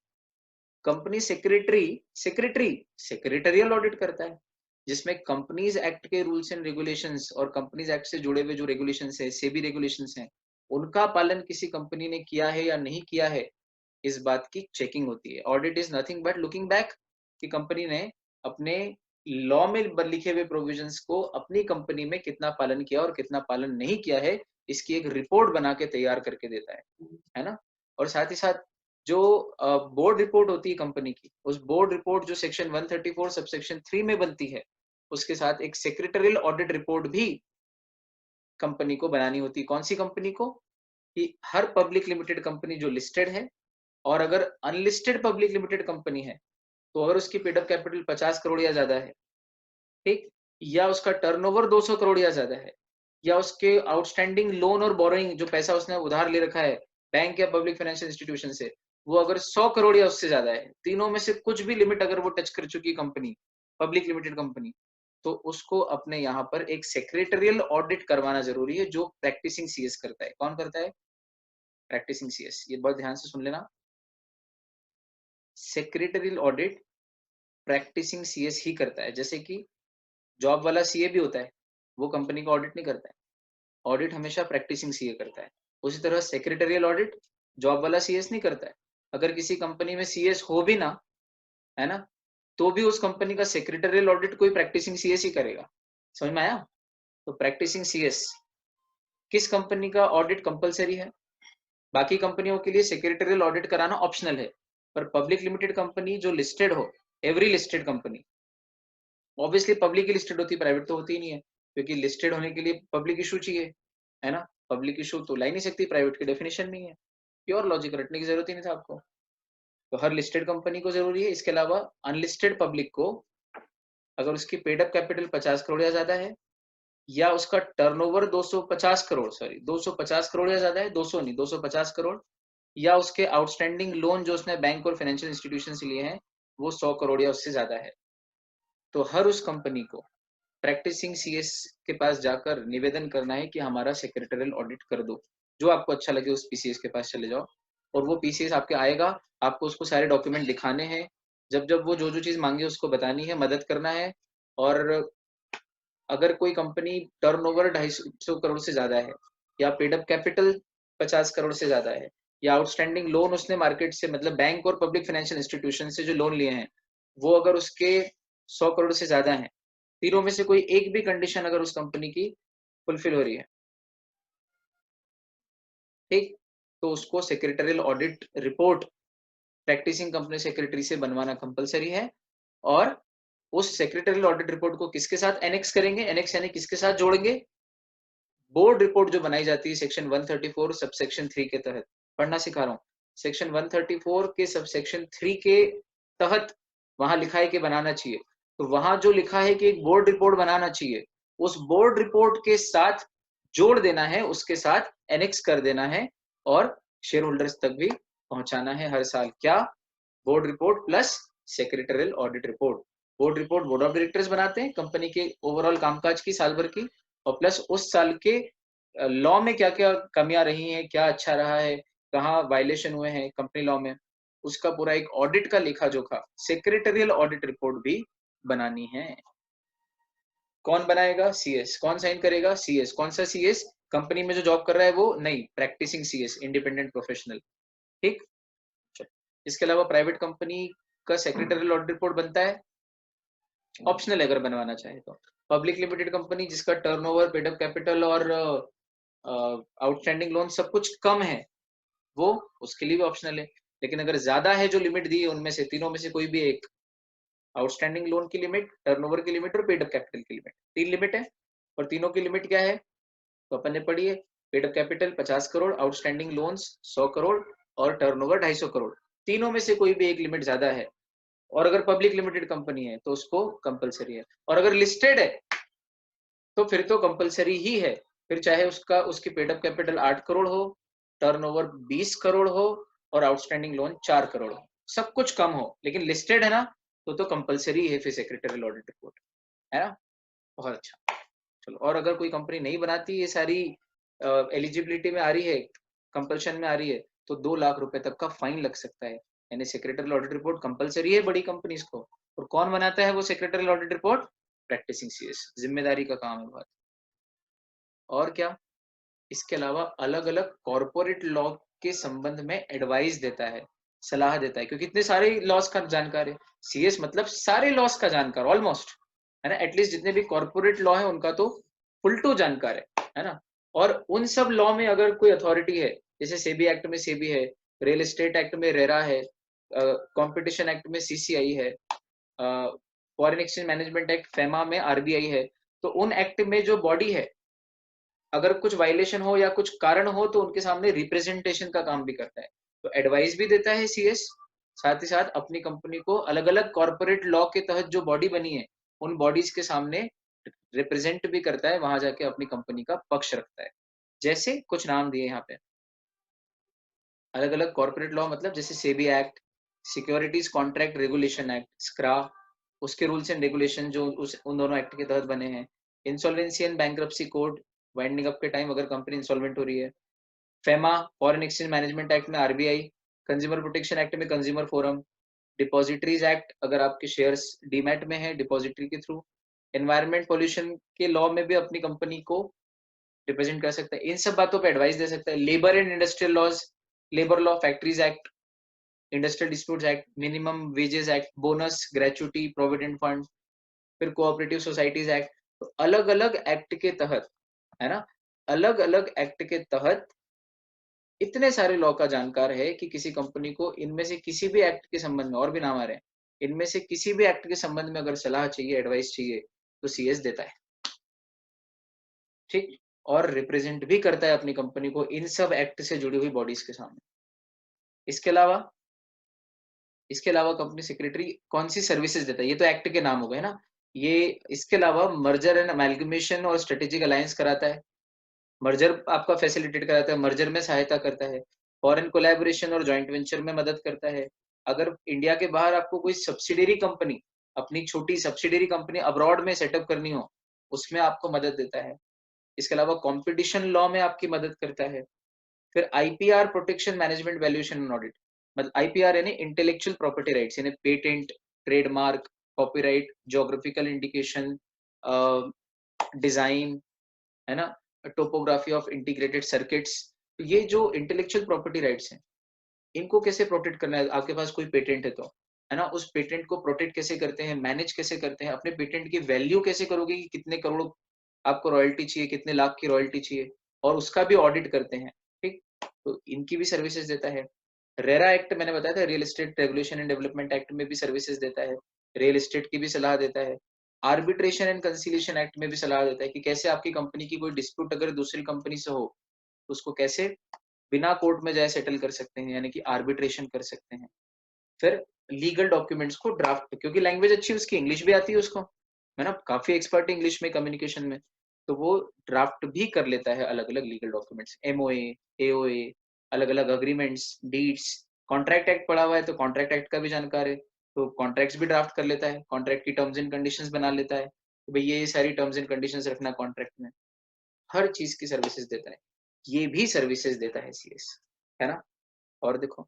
Company secretary secretary secretarial audit करता है, जिसमें कंपनीज एक्ट के रूल्स एंड रेगुलेशंस और कंपनीज एक्ट से जुड़े हुए जो रेगुलेशंस है, सेबी रेगुलेशंस हैं, उनका पालन किसी कंपनी ने किया है या नहीं किया है, इस बात की चेकिंग होती है। Audit is nothing but looking back, कि कंपनी ने अपने लॉ में लिखे हुए प्रोविजंस को अपनी कंपनी में कितना पालन किया और कितना पालन नहीं किया है, इसकी एक रिपोर्ट बना के तैयार करके देता है ना? और साथ ही साथ जो बोर्ड रिपोर्ट होती है कंपनी की, उस बोर्ड रिपोर्ट जो सेक्शन 134 सबसेक्शन 3 में बनती है, उसके साथ एक सेक्रेटरियल ऑडिट रिपोर्ट भी कंपनी को बनानी होती है। कौन सी कंपनी को? कि हर पब्लिक लिमिटेड कंपनी जो लिस्टेड है, और अगर अनलिस्टेड पब्लिक लिमिटेड कंपनी है, तो अगर उसकी पेड अप कैपिटल 50 करोड़ या ज्यादा है, ठीक, या उसका टर्नओवर 200 करोड़ या ज्यादा है, या उसके आउटस्टैंडिंग लोन और बोरोइंग, जो पैसा उसने उधार ले रखा है बैंक या पब्लिक फाइनेंशियल इंस्टीट्यूशन से, वो अगर 100 करोड़ या उससे ज्यादा है, तीनों में से कुछ भी लिमिट अगर वो टच कर चुकी कंपनी, पब्लिक लिमिटेड कंपनी, तो उसको अपने यहाँ पर एक सेक्रेटरियल ऑडिट करवाना जरूरी है, जो प्रैक्टिसिंग सीएस करता है। कौन करता है? Practising CS. ये बहुत ध्यान से सुन लेना, सेक्रेटरियल ऑडिट प्रैक्टिसिंग सीएस ही करता है। जैसे कि जॉब वाला सीए भी होता है, वो कंपनी का ऑडिट नहीं करता है, ऑडिट हमेशा प्रैक्टिसिंग सीए करता है। उसी तरह सेक्रेटरियल ऑडिट जॉब वाला सीएस नहीं करता है। अगर किसी कंपनी में सीएस हो भी ना, है ना, तो भी उस कंपनी का सेक्रेटरियल ऑडिट कोई प्रैक्टिसिंग सीएस ही करेगा। समझ में आया? तो प्रैक्टिसिंग सीएस किस कंपनी का ऑडिट कंपलसरी है? बाकी कंपनियों के लिए सेक्रेटरियल ऑडिट कराना ऑप्शनल है, पर पब्लिक लिमिटेड कंपनी जो लिस्टेड हो, every listed company, obviously public ही लिस्टेड होती है, प्राइवेट तो होती ही नहीं है, क्योंकि लिस्टेड होने के लिए पब्लिक इशू चाहिए, है ना। पब्लिक इशू तो ला ही नहीं सकती, प्राइवेट की डेफिनेशन नहीं है। प्योर लॉजिक रटने की जरूरत ही नहीं था आपको। तो हर लिस्टेड कंपनी को जरूरी है। इसके अलावा अनलिस्टेड पब्लिक को, अगर उसकी पेड अप कैपिटल 50 करोड़ या ज्यादा है, या उसका टर्नओवर 250 करोड़, सॉरी 250 करोड़ या ज्यादा है, 200 नहीं 250 करोड़, या उसके आउटस्टैंडिंग लोन जो उसने बैंक और फाइनेंशियल इंस्टीट्यूशन से लिए हैं वो 100 करोड़ या उससे ज्यादा है, तो हर उस कंपनी को प्रैक्टिसिंग सीएस के पास जाकर निवेदन करना है कि हमारा सेक्रेटरियल ऑडिट कर दो। जो आपको अच्छा लगे उस पीसीएस के पास चले जाओ, और वो पीसीएस आपके आएगा, आपको उसको सारे डॉक्यूमेंट दिखाने हैं, जब जब वो जो जो चीज मांगे उसको बतानी है, मदद करना है। और अगर कोई कंपनी टर्नओवर 250 करोड़ से ज्यादा है, या पेड अप कैपिटल 50 करोड़ से ज्यादा है, या आउटस्टैंडिंग लोन उसने मार्केट से, मतलब बैंक और पब्लिक फाइनेंशियल इंस्टीट्यूशन से जो लोन लिए हैं, वो अगर उसके 100 करोड़ से ज्यादा है, तीनों में से कोई एक भी कंडीशन अगर उस कंपनी की फुलफिल हो रही है, ठीक, तो उसको secretarial audit report practising company secretary से बनवाना कंपलसरी है। और उस सेक्रेटरियल ऑडिट रिपोर्ट को किसके साथ एनेक्स करेंगे? एनेक्स यानी किसके साथ जोड़ेंगे? बोर्ड रिपोर्ट जो बनाई जाती है सेक्शन 134 सब सेक्शन 3 के तहत, पढ़ना सिखा रहा हूँ, सेक्शन 134 के सब सेक्शन 3 के तहत वहां लिखा है कि बनाना चाहिए। तो वहां जो लिखा है कि एक बोर्ड रिपोर्ट बनाना चाहिए, उस बोर्ड रिपोर्ट के साथ जोड़ देना है, उसके साथ एनेक्स कर देना है, और शेयर होल्डर्स तक भी पहुंचाना है हर साल। क्या? Board report plus secretarial audit report. Board report board of directors बनाते हैं कंपनी के ओवरऑल कामकाज की साल भर की, और प्लस उस साल के लॉ में क्या क्या कमियां रही हैं, क्या अच्छा रहा है, कहाँ वायलेशन हुए हैं कंपनी लॉ में, उसका पूरा एक ऑडिट का लेखा जोखा, सेक्रेटरियल ऑडिट रिपोर्ट भी बनानी है। कौन बनाएगा? सीएस। कौन साइन करेगा? सीएस। कौन सा सीएस? कंपनी में जो जॉब कर रहा है वो नहीं, प्रैक्टिसिंग सीएस, इंडिपेंडेंट प्रोफेशनल। ठीक। इसके अलावा प्राइवेट कंपनी का सेक्रेटरियल ऑडिट रिपोर्ट बनता है, ऑप्शनल अगर बनवाना चाहे तो। पब्लिक लिमिटेड कंपनी जिसका टर्नओवर, पेड अप कैपिटल और आउटस्टैंडिंग लोन सब कुछ कम है, वो उसके लिए भी ऑप्शनल है। लेकिन अगर ज्यादा है जो लिमिट दी है उनमें से, तीनों में से कोई भी एक, आउटस्टैंडिंग लोन की लिमिट, टर्नओवर की लिमिट और पेड अप कैपिटल की लिमिट, तीन लिमिट है। और तीनों की लिमिट क्या है? तो अपन ने पढ़ी है, paid up capital 50 crore, outstanding loans 100 crore, और टर्नओवर 250 करोड़। तीनों में से कोई भी एक लिमिट ज्यादा है, और अगर पब्लिक लिमिटेड कंपनी है तो उसको कंपलसरी है, और अगर लिस्टेड है तो फिर तो कंपलसरी ही है। फिर चाहे उसका उसकी पेड अप कैपिटल 8 करोड़ हो, टर्नओवर 20 करोड़ हो, और आउटस्टैंडिंग लोन 4 करोड़ हो, सब कुछ कम हो, लेकिन लिस्टेड है ना, तो कंपलसरी है फिर सेक्रेटरियल ऑडिट रिपोर्ट, है ना। बहुत अच्छा। चलो, और अगर कोई कंपनी नहीं बनाती, ये सारी एलिजिबिलिटी में आ रही है, कंपल्शन में आ रही है, तो 2 लाख रुपए तक का फाइन लग सकता है। यानी सेक्रेटरियल ऑडिट रिपोर्ट कंपलसरी है बड़ी कंपनीज को। और कौन बनाता है वो secretarial audit report? Practising CS. जिम्मेदारी का काम है बहुत। और क्या? इसके अलावा अलग अलग कॉर्पोरेट लॉ के संबंध में एडवाइस देता है, सलाह देता है, क्योंकि इतने सारे लॉस का जानकार है। सीएस मतलब सारे लॉस का जानकार ऑलमोस्ट, है ना। एटलीस्ट जितने भी कॉर्पोरेट लॉ है उनका तो फुल टू जानकार है ना। और उन सब लॉ में अगर कोई अथॉरिटी है, जैसे सेबी एक्ट में सेबी है, रियल एस्टेट एक्ट में रेरा है, कंपटीशन एक्ट में सीसीआई है, foreign exchange management act FEMA में आरबीआई है, तो उन एक्ट में जो बॉडी है, अगर कुछ वायलेशन हो या कुछ कारण हो तो उनके सामने रिप्रेजेंटेशन का काम भी करता है। तो एडवाइस भी देता है सीएस, साथ ही साथ अपनी कंपनी को अलग अलग कॉर्पोरेट लॉ के तहत जो बॉडी बनी है उन बॉडीज के सामने रिप्रेजेंट भी करता है, वहां जाके अपनी कंपनी का पक्ष रखता है। जैसे कुछ नाम दिए यहाँ पे, अलग अलग कॉर्पोरेट लॉ मतलब जैसे SEBI act, securities contract regulation act, SCRA, उसके रूल्स एंड रेगुलेशन जो उस उन दोनों एक्ट के तहत बने हैं। Insolvency and bankruptcy code, winding up के टाइम अगर कंपनी इंसॉल्वेंट हो रही है। FEMA, foreign exchange management act में आरबीआई, कंज्यूमर प्रोटेक्शन एक्ट में कंज्यूमर फोरम, डिपॉजिटरीज एक्ट अगर आपके शेयर्स डीमैट में है डिपॉजिटरी के थ्रू, एनवायरमेंट पॉल्यूशन के लॉ में भी अपनी कंपनी को रिप्रेजेंट कर सकता है, इन सब बातों पे एडवाइस दे सकता है। Labour and industrial laws, labour law, factories act, industrial disputes act, minimum wages act, bonus, gratuity, provident fund, फिर कोऑपरेटिव सोसाइटीज एक्ट। तो अलग अलग एक्ट के तहत, है ना, अलग अलग एक्ट के तहत इतने सारे लॉ का जानकार है कि किसी कंपनी को इनमें से किसी भी एक्ट के संबंध में, और भी नाम आ रहे हैं, इनमें से किसी भी एक्ट के संबंध में अगर सलाह चाहिए, एडवाइस चाहिए, तो सीएस देता है। ठीक, और रिप्रेजेंट भी करता है अपनी कंपनी को इन सब एक्ट से जुड़ी हुई बॉडीज के सामने। इसके अलावा कंपनी सेक्रेटरी कौन सी सर्विसेज देता है, ये तो एक्ट के नाम हो गए ना। ये इसके अलावा मर्जर एंड अमेलगमेशन और स्ट्रेटेजिक अलायंस कराता है, मर्जर आपका फैसिलिटेट कराता है, मर्जर में सहायता करता है, फॉरेन कोलैबोरेशन और जॉइंट वेंचर में मदद करता है। अगर इंडिया के बाहर आपको कोई सब्सिडरी कंपनी, अपनी छोटी सब्सिडरी कंपनी अब्रॉड में सेटअप करनी हो, उसमें आपको मदद देता है। इसके अलावा कंपटीशन लॉ में आपकी मदद करता है। फिर IPR, protection management valuation and audit, मतलब आईपीआर यानी इंटेलेक्चुअल प्रॉपर्टी राइट्स, यानी patent, trademark, copyright, geographical indication, design, है ना, टोपोग्राफी ऑफ इंटीग्रेटेड सर्किट्स। ये जो इंटेलेक्चुअल प्रॉपर्टी राइट्स हैं, इनको कैसे प्रोटेक्ट करना है, आपके पास कोई पेटेंट है तो, है ना, उस पेटेंट को प्रोटेक्ट कैसे करते हैं, मैनेज कैसे करते हैं, अपने पेटेंट की वैल्यू कैसे करोगे कि कितने करोड़ आपको रॉयल्टी चाहिए, कितने लाख की रॉयल्टी चाहिए, और उसका भी ऑडिट करते हैं। ठीक, तो इनकी भी सर्विसेज देता है। रेरा एक्ट मैंने बताया था, real estate regulation and development act में भी सर्विसेज देता है, रियल एस्टेट की भी सलाह देता है। आर्बिट्रेशन एंड कंसिलिएशन एक्ट में भी सलाह देता है कि कैसे आपकी कंपनी की कोई डिस्प्यूट अगर दूसरी कंपनी से हो, तो उसको कैसे बिना कोर्ट में जाए सेटल कर सकते हैं, यानी कि आर्बिट्रेशन कर सकते हैं। फिर लीगल डॉक्यूमेंट्स को ड्राफ्ट, क्योंकि लैंग्वेज अच्छी है उसकी, इंग्लिश भी आती है उसको, है ना, काफी एक्सपर्ट इंग्लिश में, कम्युनिकेशन में, तो वो ड्राफ्ट भी कर लेता है अलग अलग लीगल डॉक्यूमेंट्स, एमओए, एओए, अलग अलग अग्रीमेंट्स, डीड्स। कॉन्ट्रैक्ट एक्ट पढ़ा हुआ है तो कॉन्ट्रैक्ट एक्ट का भी जानकार है, तो कॉन्ट्रैक्ट्स भी ड्राफ्ट कर लेता है, कॉन्ट्रैक्ट की टर्म्स एंड कंडीशंस बना लेता है कि भाई ये सारी टर्म्स एंड कंडीशंस रखना कॉन्ट्रैक्ट में। हर चीज की सर्विसेज देता है, ये भी सर्विसेज देता है सीएस, है ना। और देखो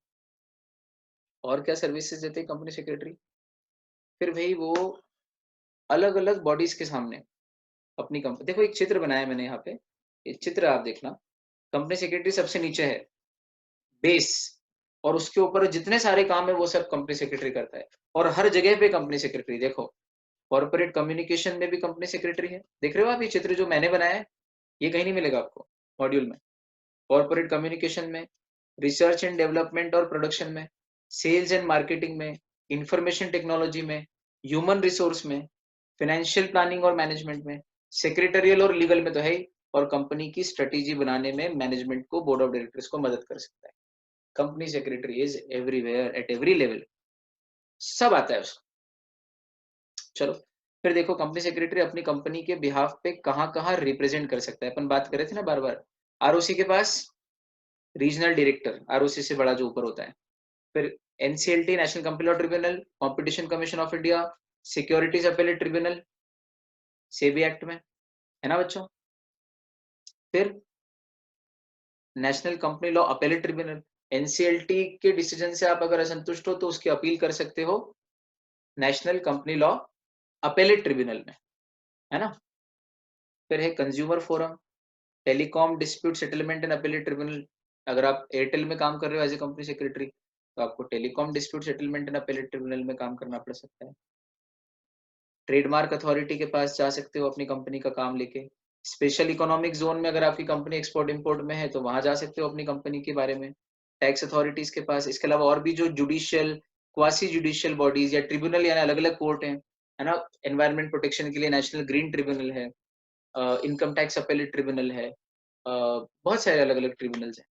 और क्या सर्विसेज देते हैं कंपनी सेक्रेटरी, फिर भाई वो अलग अलग बॉडीज के सामने अपनी कंपनी, देखो एक चित्र बनाया मैंने यहाँ पे, ये चित्र आप देखना, कंपनी सेक्रेटरी सबसे नीचे है, बेस, और उसके ऊपर जितने सारे काम है वो सब कंपनी सेक्रेटरी करता है, और हर जगह पे कंपनी सेक्रेटरी। देखो कॉर्पोरेट कम्युनिकेशन में भी कंपनी सेक्रेटरी है, देख रहे हो आप, ये चित्र जो मैंने बनाया है ये कहीं नहीं मिलेगा आपको मॉड्यूल में। कॉर्पोरेट कम्युनिकेशन में, रिसर्च एंड डेवलपमेंट और प्रोडक्शन में, सेल्स एंड मार्केटिंग में, इंफॉर्मेशन टेक्नोलॉजी में, ह्यूमन रिसोर्स में, फाइनेंशियल प्लानिंग और मैनेजमेंट में, सेक्रेटरियल और लीगल में तो है ही, और कंपनी की स्ट्रेटेजी बनाने में मैनेजमेंट को, बोर्ड ऑफ डायरेक्टर्स को मदद कर सकता है। Company secretary is everywhere at every level, सब आता है उसको। चलो, फिर देखो कंपनी सेक्रेटरी अपनी कंपनी के बिहाफ पे कहाँ कहाँ रिप्रेजेंट कर सकता है, अपन बात कर रहे थे ना बार बार, आरओसी के पास रीजनल डायरेक्टर, आरओसी से बड़ा जो ऊपर होता है, फिर NCLT, national company law tribunal, competition commission of India, securities appellate tribunal, SEBI act में, है ना बच्चों। फिर national company law appellate tribunal, NCLT के डिसीजन से आप अगर असंतुष्ट हो तो उसकी अपील कर सकते हो national company law appellate tribunal में, है ना। फिर है consumer forum, telecom dispute settlement and appellate tribunal, अगर आप एयरटेल में काम कर रहे हो एज ए कंपनी सेक्रेटरी, तो आपको telecom dispute settlement and appellate tribunal में काम करना पड़ सकता है। ट्रेडमार्क अथॉरिटी के पास जा सकते हो अपनी कंपनी का काम लेके। स्पेशल इकोनॉमिक जोन में अगर आपकी कंपनी एक्सपोर्ट इंपोर्ट में है तो वहां जा सकते हो अपनी कंपनी के बारे में। टैक्स अथॉरिटीज के पास, इसके अलावा और भी जो जुडिशियल, क्वासी जुडिशियल बॉडीज या ट्रिब्यूनल यानी अलग अलग कोर्ट है ना, एनवायरमेंट प्रोटेक्शन के लिए नेशनल ग्रीन ट्रिब्यूनल है, इनकम टैक्स अपीलेट ट्रिब्यूनल है, बहुत सारे अलग अलग ट्रिब्यूनल्स हैं।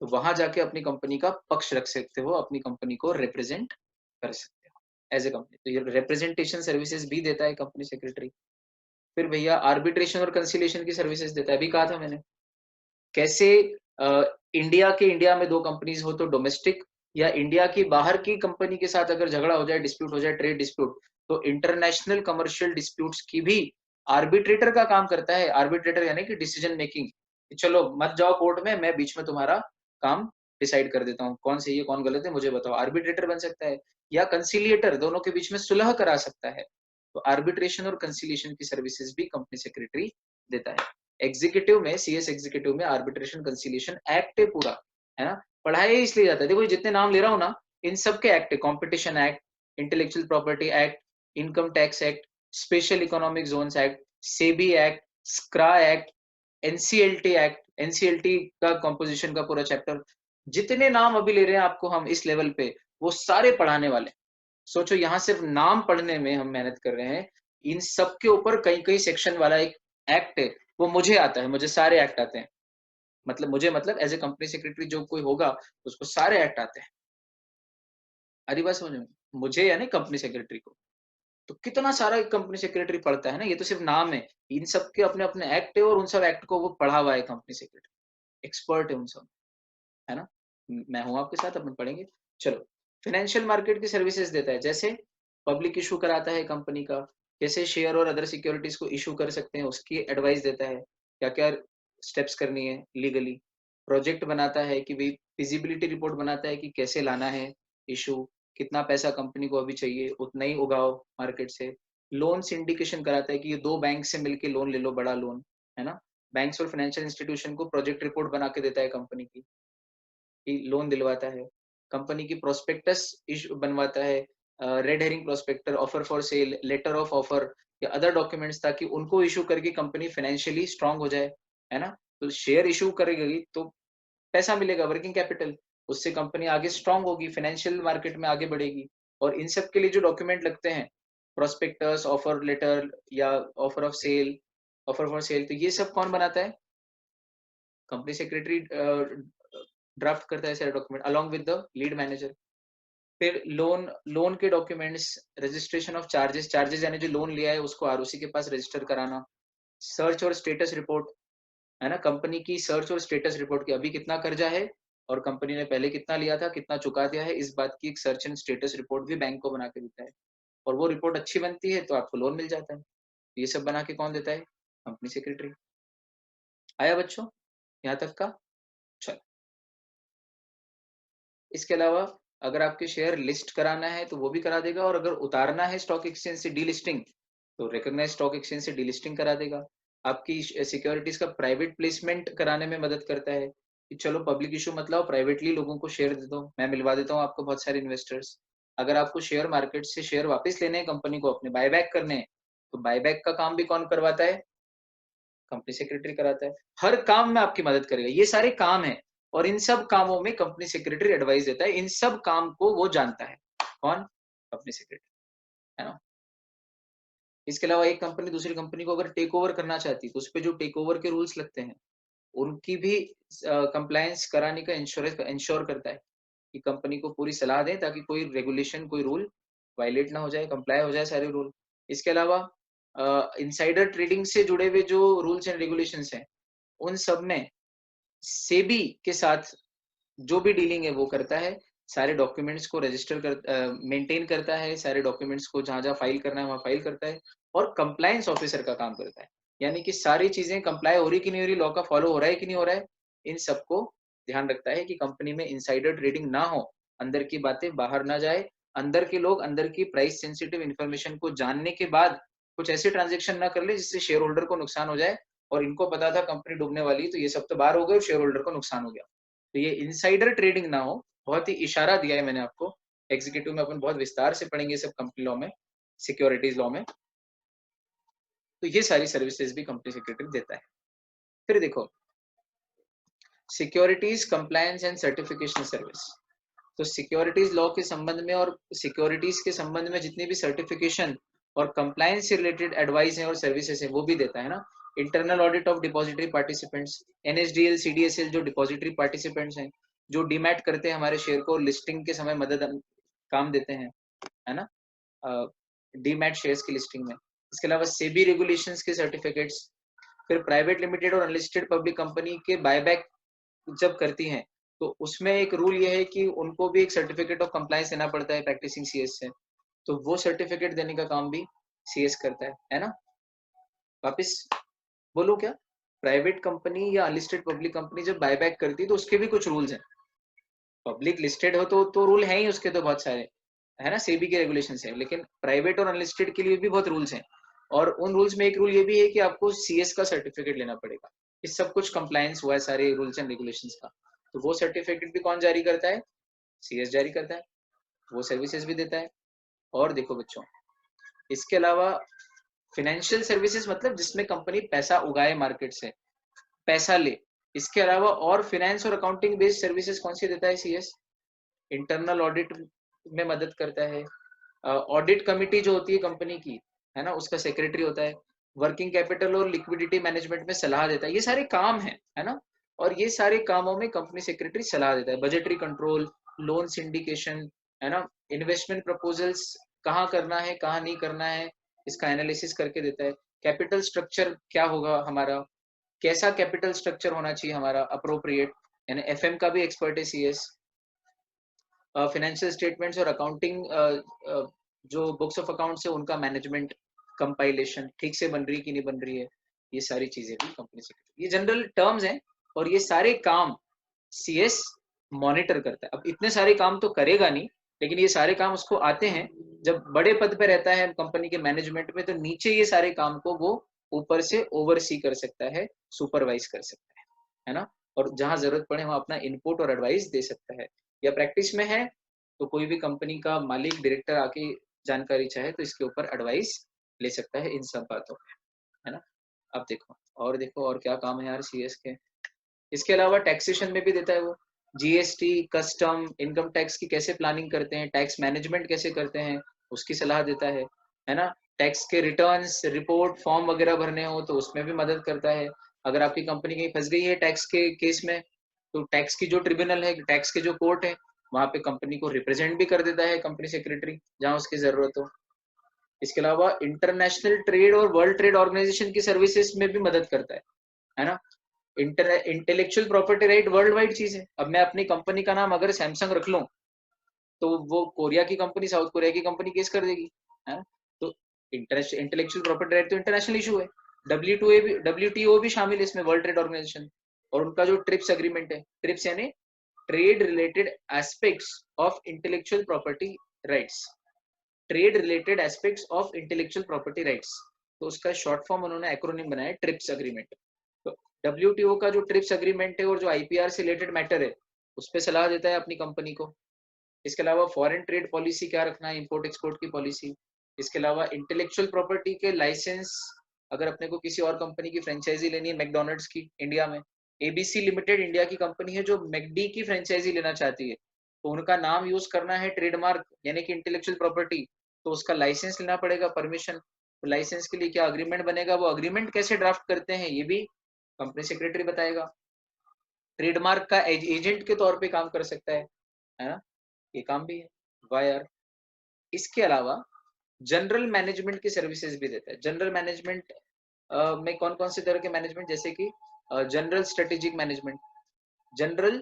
तो वहां जाके अपनी कंपनी का पक्ष रख सकते हो, अपनी कंपनी को रिप्रेजेंट कर सकते हो एज ए कंपनी, तो ये रिप्रेजेंटेशन सर्विसेज भी देता है कंपनी सेक्रेटरी। फिर भैया आर्बिट्रेशन और कंसिलिएशन की सर्विसेज देता है, अभी कहा था मैंने, कैसे इंडिया में 2 कंपनीज हो तो डोमेस्टिक, या इंडिया की बाहर की कंपनी के साथ अगर झगड़ा हो जाए, डिस्प्यूट हो जाए, ट्रेड डिस्प्यूट, तो इंटरनेशनल कमर्शियल डिस्प्यूट्स की भी आर्बिट्रेटर का काम करता है। आर्बिट्रेटर यानी कि डिसीजन मेकिंग, चलो मत जाओ कोर्ट में, मैं बीच में तुम्हारा काम डिसाइड कर देता हूँ, कौन सही है कौन गलत है मुझे बताओ। आर्बिट्रेटर बन सकता है, या कंसिलिएटर, दोनों के बीच में सुलह करा सकता है। तो आर्बिट्रेशन और कंसिलिएशन की सर्विसेज भी कंपनी सेक्रेटरी देता है। एग्जीक्यूटिव में, सीएस एग्जीक्यूटिव में आर्बिट्रेशन कंसिलिएशन एक्ट है पूरा, है ना। पढ़ाया इसलिए जाता है, देखो जितने नाम ले रहा हूँ ना, इन सब के एक्ट है। Competition act, intellectual property act, income tax act, special economic zones act, SEBI act, SCRA act, NCLT act, NCLT का कॉम्पोजिशन का पूरा चैप्टर, जितने नाम अभी ले रहे हैं आपको हम इस लेवल पे, वो सारे पढ़ाने वाले। सोचो यहाँ सिर्फ नाम पढ़ने में हम मेहनत कर रहे हैं, इन सब के ऊपर कई कई सेक्शन वाला एक एक्ट है, वो मुझे आता है, मुझे सारे एक्ट आते हैं। मतलब एज ए कंपनी सेक्रेटरी जो कोई होगा उसको सारे एक्ट आते हैं। अरे बात समझ में, मुझे यानी कंपनी सेक्रेटरी को, तो कितना सारा एक कंपनी सेक्रेटरी पढ़ता है ना, ये तो सिर्फ नाम है। इन सब के अपने अपने एक्ट है, और उन सब एक्ट को वो पढ़ा हुआ है कंपनी सेक्रेटरी, एक्सपर्ट है उन सब, है ना। मैं हूं आपके साथ, अपन पढ़ेंगे। चलो, फाइनेंशियल मार्केट की सर्विसेज देता है, जैसे पब्लिक इशू कराता है कंपनी का, कैसे शेयर और अदर सिक्योरिटीज को इशू कर सकते हैं उसकी एडवाइस देता है, क्या क्या स्टेप्स करनी है लीगली। प्रोजेक्ट बनाता है कि भाई फिजिबिलिटी रिपोर्ट बनाता है कि कैसे लाना है इशू, कितना पैसा कंपनी को अभी चाहिए उतना ही उगाओ मार्केट से। लोन सिंडिकेशन कराता है कि ये 2 बैंक से मिलके लोन ले लो, बड़ा लोन, है ना। बैंक्स और फाइनेंशियल इंस्टीट्यूशन को प्रोजेक्ट रिपोर्ट बना के देता है कंपनी की, कि लोन दिलवाता है। कंपनी की प्रोस्पेक्टस इशू बनवाता है, red herring prospector, offer for sale, letter of offer या अदर डॉक्यूमेंट्स, ताकि उनको इशू करके कंपनी फाइनेंशियली स्ट्रांग हो जाए, है ना। तो शेयर इशू करेगी तो पैसा मिलेगा, वर्किंग कैपिटल, उससे कंपनी आगे स्ट्रांग होगी, फाइनेंशियल मार्केट में आगे बढ़ेगी। और इन सब के लिए जो डॉक्यूमेंट लगते हैं, प्रोस्पेक्टस, ऑफर लेटर या offer of sale, offer for sale, तो ये सब कौन बनाता है? कंपनी सेक्रेटरी ड्राफ्ट करता है सारे document along with the lead manager. फिर लोन लोन के documents, registration of charges, charges यानी जो लोन लिया है उसको आरओसी के पास रजिस्टर कराना। सर्च और स्टेटस रिपोर्ट, है ना, कंपनी की सर्च और स्टेटस रिपोर्ट की अभी कितना कर्जा है, और कंपनी ने पहले कितना लिया था, कितना चुका दिया है, इस बात की एक सर्च एंड स्टेटस रिपोर्ट भी बैंक को बना के देता है। और वो रिपोर्ट अच्छी बनती है तो आपको लोन मिल जाता है। ये सब बना के कौन देता है? Company secretary. आया बच्चों यहाँ तक का? चलो, इसके अलावा अगर आपके शेयर लिस्ट कराना है तो वो भी करा देगा, और अगर उतारना है स्टॉक एक्सचेंज से डीलिस्टिंग, तो रिकॉग्नाइज स्टॉक एक्सचेंज से डीलिस्टिंग करा देगा। आपकी सिक्योरिटीज का प्राइवेट प्लेसमेंट कराने में मदद करता है, कि चलो पब्लिक इशू मत लाओ, प्राइवेटली लोगों को शेयर दे दो, मैं मिलवा देता हूँ आपको बहुत सारे इन्वेस्टर्स। अगर आपको शेयर मार्केट से शेयर वापस लेने हैं, कंपनी को अपने बायबैक करने हैं, तो बायबैक का काम भी कौन करवाता है? कंपनी सेक्रेटरी कराता है। हर काम में आपकी मदद करेगा, ये सारे काम है, और इन सब कामों में कंपनी सेक्रेटरी एडवाइस देता है, इन सब काम को वो जानता है। कौन? कंपनी सेक्रेटरी, है ना। इसके अलावा एक कंपनी दूसरी कंपनी को अगर टेक ओवर करना चाहती है, तो उस पे जो टेक ओवर के रूल्स लगते हैं, उनकी भी कंप्लायंस कराने का इंश्योर करता है, कि कंपनी को पूरी सलाह दें ताकि कोई रेगुलेशन, कोई रूल वायलेट ना हो जाए, कंप्लाई हो जाए सारे रूल। इसके अलावा इनसाइडर ट्रेडिंग से जुड़े हुए जो रूल्स एंड रेगुलेशंस हैं, उन सब में सेबी के साथ जो भी डीलिंग है वो करता है, सारे डॉक्यूमेंट्स को रजिस्टर कर मेंटेन करता है, सारे डॉक्यूमेंट्स को जहां जहां फाइल करना है वहां फाइल करता है, और कंप्लायंस ऑफिसर का काम करता है, यानी कि सारी चीजें कंप्लाई हो रही कि नहीं हो रही, लॉ का फॉलो हो रहा है कि नहीं हो रहा है, इन सबको ध्यान रखता है कि कंपनी में इनसाइडर ट्रेडिंग ना हो, अंदर की बातें बाहर ना जाए, अंदर के लोग अंदर की प्राइस सेंसिटिव इन्फॉर्मेशन को जानने के बाद कुछ ऐसे ट्रांजेक्शन ना कर ले जिससे शेयर होल्डर को नुकसान हो जाए, और इनको पता था कंपनी डूबने वाली, तो ये सब तो बाहर हो गए और शेयर होल्डर को नुकसान हो गया। तो ये इनसाइडर ट्रेडिंग ना हो, बहुत ही इशारा दिया है मैंने आपको। एग्जीक्यूटिव में अपन बहुत विस्तार से पढ़ेंगे सब कंपनी लॉ में, सिक्योरिटीज लॉ में। तो ये सारी सर्विसेज भी कंपनी सेक्रेटरी देता है। फिर देखो, securities compliance and certification service. तो सिक्योरिटीज लॉ के संबंध में और सिक्योरिटीज के संबंध में जितनी भी सर्टिफिकेशन और कंप्लायंस से रिलेटेड एडवाइस है और सर्विसेज है वो भी देता है ना। Internal audit of depository participants, NSDL, CDSL जो डिपॉजिटरी पार्टिसिपेंट्स हैं, जो डीमैट करते हैं हमारे शेयर को, लिस्टिंग के समय मदद काम देते हैं, है ना, डीमैट शेयर्स की लिस्टिंग में। इसके अलावा सेबी रेगुलेशंस के सर्टिफिकेट्स, फिर प्राइवेट लिमिटेड और अनलिस्टेड पब्लिक कंपनी के बायबैक जब करती हैं, तो उसमें एक रूल ये है कि उनको भी एक सर्टिफिकेट ऑफ कंप्लायंस देना पड़ता है प्रैक्टिसिंग सीएस से। तो वो सर्टिफिकेट देने का काम भी सीएस करता है ना? वापस बोलूँ क्या? प्राइवेट कंपनी या अनलिस्टेड पब्लिक कंपनी जब बायबैक करती है तो उसके भी कुछ रूल्स हैं। पब्लिक लिस्टेड हो तो रूल हैं ही उसके तो बहुत सारे, है ना? सेबी के रेगुलेशंस हैं, लेकिन प्राइवेट और अनलिस्टेड के लिए भी बहुत रूल्स हैं। और उन रूल्स में एक रूल ये भी है कि आपको सीएस का सर्टिफिकेट लेना पड़ेगा। इस सब कुछ कंप्लायंस हुआ है सारे रूल्स एंड रेगुलेशंस का। तो वो सर्टिफिकेट भी कौन जारी करता है? सीएस जारी करता है। वो सर्विसेज भी देता है। और देखो बच्चों, इसके अलावा फाइनेंशियल सर्विसेज मतलब जिसमें कंपनी पैसा उगाए मार्केट से, पैसा ले। इसके अलावा और फाइनेंस और अकाउंटिंग बेस्ड सर्विसेज कौन सी देता है सीएस? इंटरनल ऑडिट में मदद करता है। ऑडिट कमिटी जो होती है कंपनी की, है ना, उसका सेक्रेटरी होता है। वर्किंग कैपिटल और लिक्विडिटी मैनेजमेंट में सलाह देता है। ये सारे काम है ना? और ये सारे कामों में कंपनी सेक्रेटरी सलाह देता है। बजटरी कंट्रोल, लोन सिंडिकेशन, है ना, इन्वेस्टमेंट प्रपोजल्स कहाँ करना है कहाँ नहीं करना है, इसका एनालिसिस करके देता है। कैपिटल स्ट्रक्चर क्या होगा हमारा, कैसा कैपिटल स्ट्रक्चर होना चाहिए हमारा अप्रोप्रिएट, यानी एफएम का भी एक्सपर्ट है सीएस। फाइनेंशियल स्टेटमेंट्स और अकाउंटिंग जो बुक्स ऑफ अकाउंट्स है उनका मैनेजमेंट, कंपाइलेशन ठीक से बन रही कि नहीं बन रही है, ये सारी चीजें भी कंपनी से, ये जनरल टर्म्स हैं। और ये सारे काम सीएस मॉनिटर करता है। अब इतने सारे काम तो करेगा नहीं, लेकिन ये सारे काम उसको आते हैं। जब बड़े पद पे रहता है कंपनी के मैनेजमेंट में, तो नीचे ये सारे काम को वो ऊपर से ओवरसी कर सकता है, सुपरवाइज कर सकता है ना? और जहां जरूरत पड़े वहां अपना इनपुट और एडवाइस दे सकता है। या प्रैक्टिस में है तो कोई भी कंपनी का मालिक डायरेक्टर आके जानकारी चाहे तो इसके ऊपर एडवाइस ले सकता है इन सब बातों पे, है ना? अब देखो और क्या काम है यार सीएस के। इसके अलावा टैक्सेशन में भी देता है वो। जीएसटी, कस्टम, इनकम टैक्स की कैसे प्लानिंग करते हैं, टैक्स मैनेजमेंट कैसे करते हैं, उसकी सलाह देता है ना? टैक्स के रिटर्न्स, रिपोर्ट, फॉर्म वगैरह भरने हो तो उसमें भी मदद करता है। अगर आपकी कंपनी कहीं फंस गई है टैक्स के केस में, तो टैक्स की जो ट्रिब्यूनल है, टैक्स के जो कोर्ट है, वहां पे कंपनी को रिप्रेजेंट भी कर देता है कंपनी सेक्रेटरी, जहां उसकी जरूरत हो। इसके अलावा इंटरनेशनल ट्रेड और वर्ल्ड ट्रेड ऑर्गेनाइजेशन की सर्विसेज में भी मदद करता है ना? Intellectual property right world wide चीज है। अब मैं अपनी कंपनी का नाम अगर सैमसंग रख लूं, तो वो कोरिया की कंपनी, साउथ कोरिया की कंपनी केस कर देगी, है ना? तो इंटेलेक्चुअल प्रॉपर्टी राइट तो इंटरनेशनल इशू है। डब्ल्यूटीओ भी शामिल है इसमें, वर्ल्ड ट्रेड ऑर्गेनाइजेशन। और उनका जो ट्रिप्स एग्रीमेंट है, ट्रिप्स यानी trade related aspects of intellectual property rights, trade related aspects of intellectual property rights, तो उसका शॉर्ट फॉर्म उन्होंने एक्रोनिम बनाया ट्रिप्स एग्रीमेंट। तो डब्ल्यूटीओ का जो ट्रिप्स एग्रीमेंट है और जो आईपीआर से रिलेटेड मैटर है, उस पर सलाह देता है अपनी कंपनी को। इसके अलावा फॉरेन ट्रेड पॉलिसी क्या रखना है, इंपोर्ट एक्सपोर्ट की पॉलिसी। इसके अलावा इंटेलेक्चुअल प्रॉपर्टी के लाइसेंस, अगर अपने को किसी और कंपनी की फ्रेंचाइजी लेनी है, मैकडोनल्ड्स की इंडिया में, एबीसी लिमिटेड इंडिया की कंपनी है जो मैकडी की फ्रेंचाइजी लेना चाहती है, तो उनका नाम यूज करना है ट्रेडमार्क यानी कि इंटेलेक्चुअल प्रॉपर्टी, तो उसका लाइसेंस लेना पड़ेगा, परमिशन। तो लाइसेंस के लिए क्या अग्रीमेंट बनेगा, वो अग्रीमेंट कैसे ड्राफ्ट करते हैं ये भी कंपनी सेक्रेटरी बताएगा। ट्रेडमार्क का एजेंट के तौर पे काम कर सकता है ना? ये काम भी है। वाह यार। इसके अलावा जनरल मैनेजमेंट की सर्विसेज भी देता है। जनरल मैनेजमेंट में कौन कौन से तरह के मैनेजमेंट, जैसे कि general strategic management, general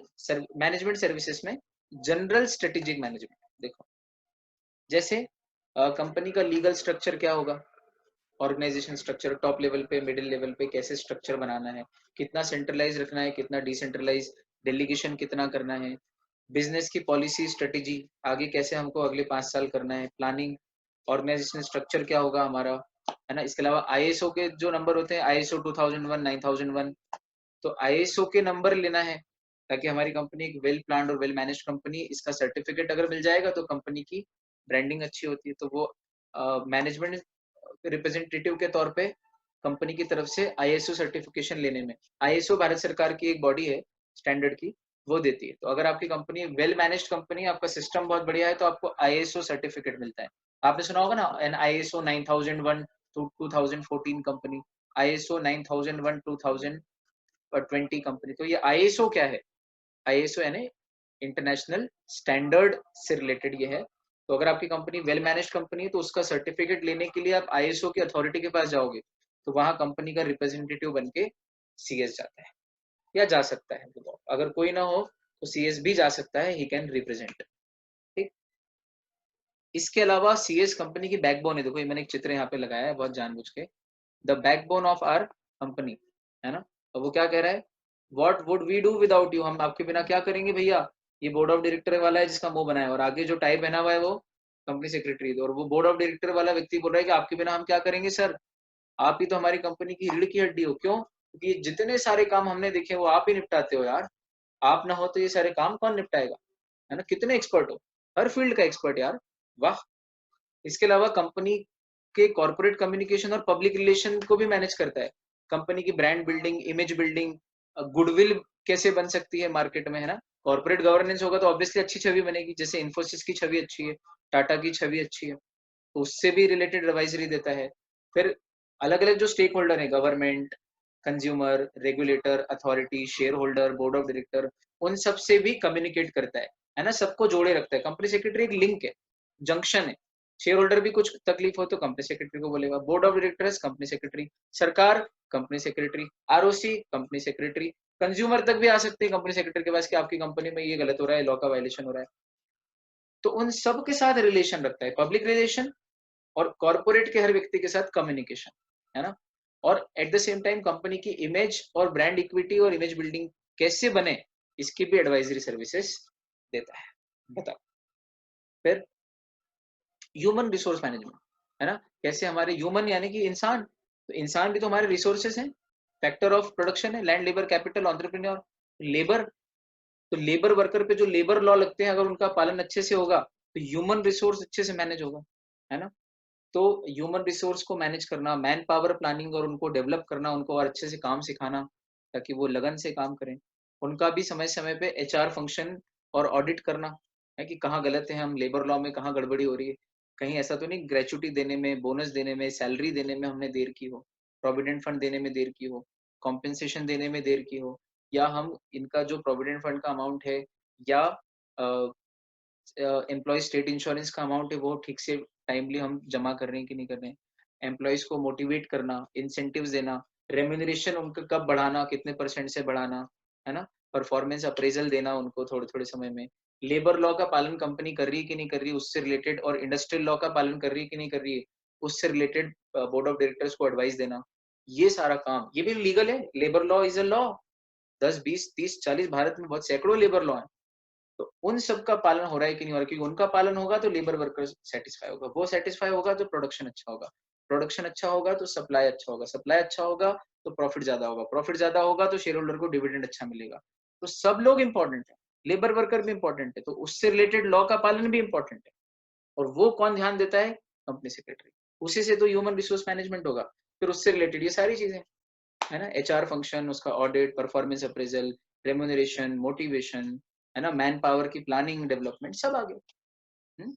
management services में जनरल स्ट्रेटेजिक मैनेजमेंट। देखो जैसे कंपनी का लीगल स्ट्रक्चर क्या होगा, ऑर्गेनाइजेशन स्ट्रक्चर, टॉप लेवल पे, मिडिल लेवल पे कैसे स्ट्रक्चर बनाना है, कितना सेंट्रलाइज रखना है, कितना डिसेंट्रलाइज, डेलीगेशन कितना करना है, बिजनेस की पॉलिसी स्ट्रेटेजी, आगे कैसे हमको अगले 5 साल करना है, प्लानिंग, ऑर्गेनाइजेशनल स्ट्रक्चर क्या होगा हमारा, है ना? इसके अलावा आईएसओ के जो नंबर होते हैं, आईएसओ 2001, 9001, तो आईएसओ के नंबर लेना है ताकि हमारी कंपनी एक वेल प्लान्ड और वेल मैनेज्ड कंपनी, इसका सर्टिफिकेट अगर मिल जाएगा तो कंपनी की ब्रांडिंग अच्छी होती है। तो वो मैनेजमेंट रिप्रेजेंटेटिव के तौर पे कंपनी की तरफ से आईएसओ सर्टिफिकेशन लेने में, आईएसओ भारत सरकार की एक बॉडी है स्टैंडर्ड की, वो देती है। तो अगर आपकी कंपनी वेल मैनेज्ड कंपनी, आपका सिस्टम बहुत बढ़िया है, तो आपको आईएसओ सर्टिफिकेट मिलता है। आपने सुना होगा ना an ISO 9001 to 2014 company, ISO 9001 2020 company. तो ये आईएसओ क्या है, आईएसओ यानी इंटरनेशनल स्टैंडर्ड से रिलेटेड ये है। तो अगर आपकी कंपनी वेल मैनेज कंपनी है तो उसका सर्टिफिकेट लेने के लिए आप आईएसओ की अथॉरिटी के पास जाओगे, तो वहां कंपनी का रिप्रेजेंटेटिव बन के सीएस जाता है। या जा सकता है वो। अगर कोई ना हो तो सीएस भी जा सकता है, ही कैन रिप्रेजेंट। ठीक। इसके अलावा सीएस कंपनी की बैकबोन है। देखो ये मैंने एक चित्र यहाँ पे लगाया है बहुत जानबूझ के, the backbone of our company, है ना। तो वो क्या कह रहा है, what would we do without you, हम आपके बिना क्या करेंगे भैया। ये बोर्ड ऑफ डायरेक्टर वाला है जिसका मुंह बना है, और आगे जो टाई पहना हुआ है वो कंपनी सेक्रेटरी, और वो बोर्ड ऑफ डायरेक्टर वाला व्यक्ति बोल रहा है कि आपके बिना हम क्या करेंगे सर, आप ही तो हमारी कंपनी की रीढ़ की हड्डी हो। क्यों, क्योंकि ये जितने सारे काम हमने देखे वो आप ही निपटाते हो यार, आप ना हो तो ये सारे काम कौन निपटाएगा, है ना। कितने एक्सपर्ट हो, हर फील्ड का एक्सपर्ट यार, वाह। इसके अलावा कंपनी के कॉर्पोरेट कम्युनिकेशन और पब्लिक रिलेशन को भी मैनेज करता है। कंपनी की brand building, image building, goodwill कैसे बन सकती है मार्केट में, है ना। कॉर्पोरेट गवर्नेंस होगा तो ऑब्वियसली अच्छी छवि बनेगी, जैसे इन्फोसिस की छवि अच्छी है, टाटा की छवि अच्छी है, तो उससे भी रिलेटेड एडवाइजरी देता है। फिर अलग अलग जो स्टेक होल्डर है, government, consumer, regulator, authority, share holder, board of director, उन सब से भी कम्युनिकेट करता है ना, सबको जोड़े रखता है। कंपनी सेक्रेटरी एक लिंक है, जंक्शन है। शेयर होल्डर भी कुछ तकलीफ हो तो कंपनी सेक्रेटरी को बोलेगा, board of directors company secretary, सरकार company secretary, ROC company secretary, consumer तक भी आ सकते हैं कंपनी सेक्रेटरी के पास कि आपकी कंपनी में ये गलत हो रहा है, लॉ का वायलेशन हो रहा है। तो उन सब के साथ रिलेशन रखता है, पब्लिक रिलेशन और कॉर्पोरेट के हर व्यक्ति के साथ कम्युनिकेशन, है ना। और eight the same time company की इमेज और ब्रांड इक्विटी और इमेज बिल्डिंग कैसे बने, इसकी भी एडवाइजरी सर्विसेज देता है। बताओ। फिर ह्यूमन रिसोर्स मैनेजमेंट, है ना, कैसे हमारे ह्यूमन यानी कि इंसान, तो इंसान भी तो हमारे रिसोर्सेस हैं, फैक्टर ऑफ प्रोडक्शन है, land, labour, capital, entrepreneur, labour. तो लेबर वर्कर पे जो लेबर लॉ लगते हैं अगर उनका पालन अच्छे से होगा तो ह्यूमन रिसोर्स अच्छे से मैनेज होगा, है ना। तो ह्यूमन रिसोर्स को मैनेज करना, मैन पावर प्लानिंग और उनको डेवलप करना, उनको और अच्छे से काम सिखाना ताकि वो लगन से काम करें। उनका भी समय समय पे एचआर फंक्शन और ऑडिट करना है कि कहाँ गलत है, हम लेबर लॉ में कहाँ गड़बड़ी हो रही है, कहीं ऐसा तो नहीं ग्रेचुटी देने में, बोनस देने में, सैलरी देने में हमने देर की हो, प्रोविडेंट फंड देने में देर की हो, कॉम्पेंसेशन देने में देर की हो, या हम इनका जो प्रोविडेंट फंड का अमाउंट है या एम्प्लॉय स्टेट इंश्योरेंस का अमाउंट है वो ठीक से टाइमली हम जमा कर रहे हैं कि नहीं कर रहे हैं। एम्प्लॉयज को मोटिवेट करना, इंसेंटिव्स देना, रेम्यूनरेशन उनका कब बढ़ाना, कितने परसेंट से बढ़ाना, है ना। परफॉर्मेंस अप्रेजल देना उनको थोड़े थोड़े समय में। लेबर लॉ का पालन कंपनी कर रही है कि नहीं कर रही है उससे रिलेटेड, और इंडस्ट्रियल लॉ का पालन कर रही है कि नहीं कर रही है उससे रिलेटेड बोर्ड ऑफ डायरेक्टर्स को एडवाइस देना। ये सारा काम, ये भी लीगल है, labour law is a law. 10, 20, 30, 40 Bharat में बहुत सैकड़ों लेबर लॉ है। तो उन सब का पालन हो रहा है कि नहीं हो रहा है, क्योंकि उनका पालन होगा तो लेबर वर्कर सेटिस्फाई होगा, वो सेटिस्फाई होगा तो प्रोडक्शन अच्छा होगा, प्रोडक्शन अच्छा होगा तो सप्लाई अच्छा होगा, सप्लाई अच्छा होगा तो प्रॉफिट ज्यादा होगा, प्रॉफिट ज्यादा होगा तो शेयर होल्डर को डिविडेंड अच्छा मिलेगा। तो सब लोग इंपॉर्टेंट है, लेबर वर्कर भी इंपॉर्टेंट है, तो उससे रिलेटेड लॉ का पालन भी इंपॉर्टेंट है। और वो कौन ध्यान देता है, कंपनी सेक्रेटरी। उसी से तो ह्यूमन रिसोर्स मैनेजमेंट होगा। फिर उससे रिलेटेड ये सारी चीजें, है ना, एचआर फंक्शन, उसका audit, performance appraisal, remuneration, motivation, है ना, मैन पावर की प्लानिंग डेवलपमेंट, सब आ गए। हम्म?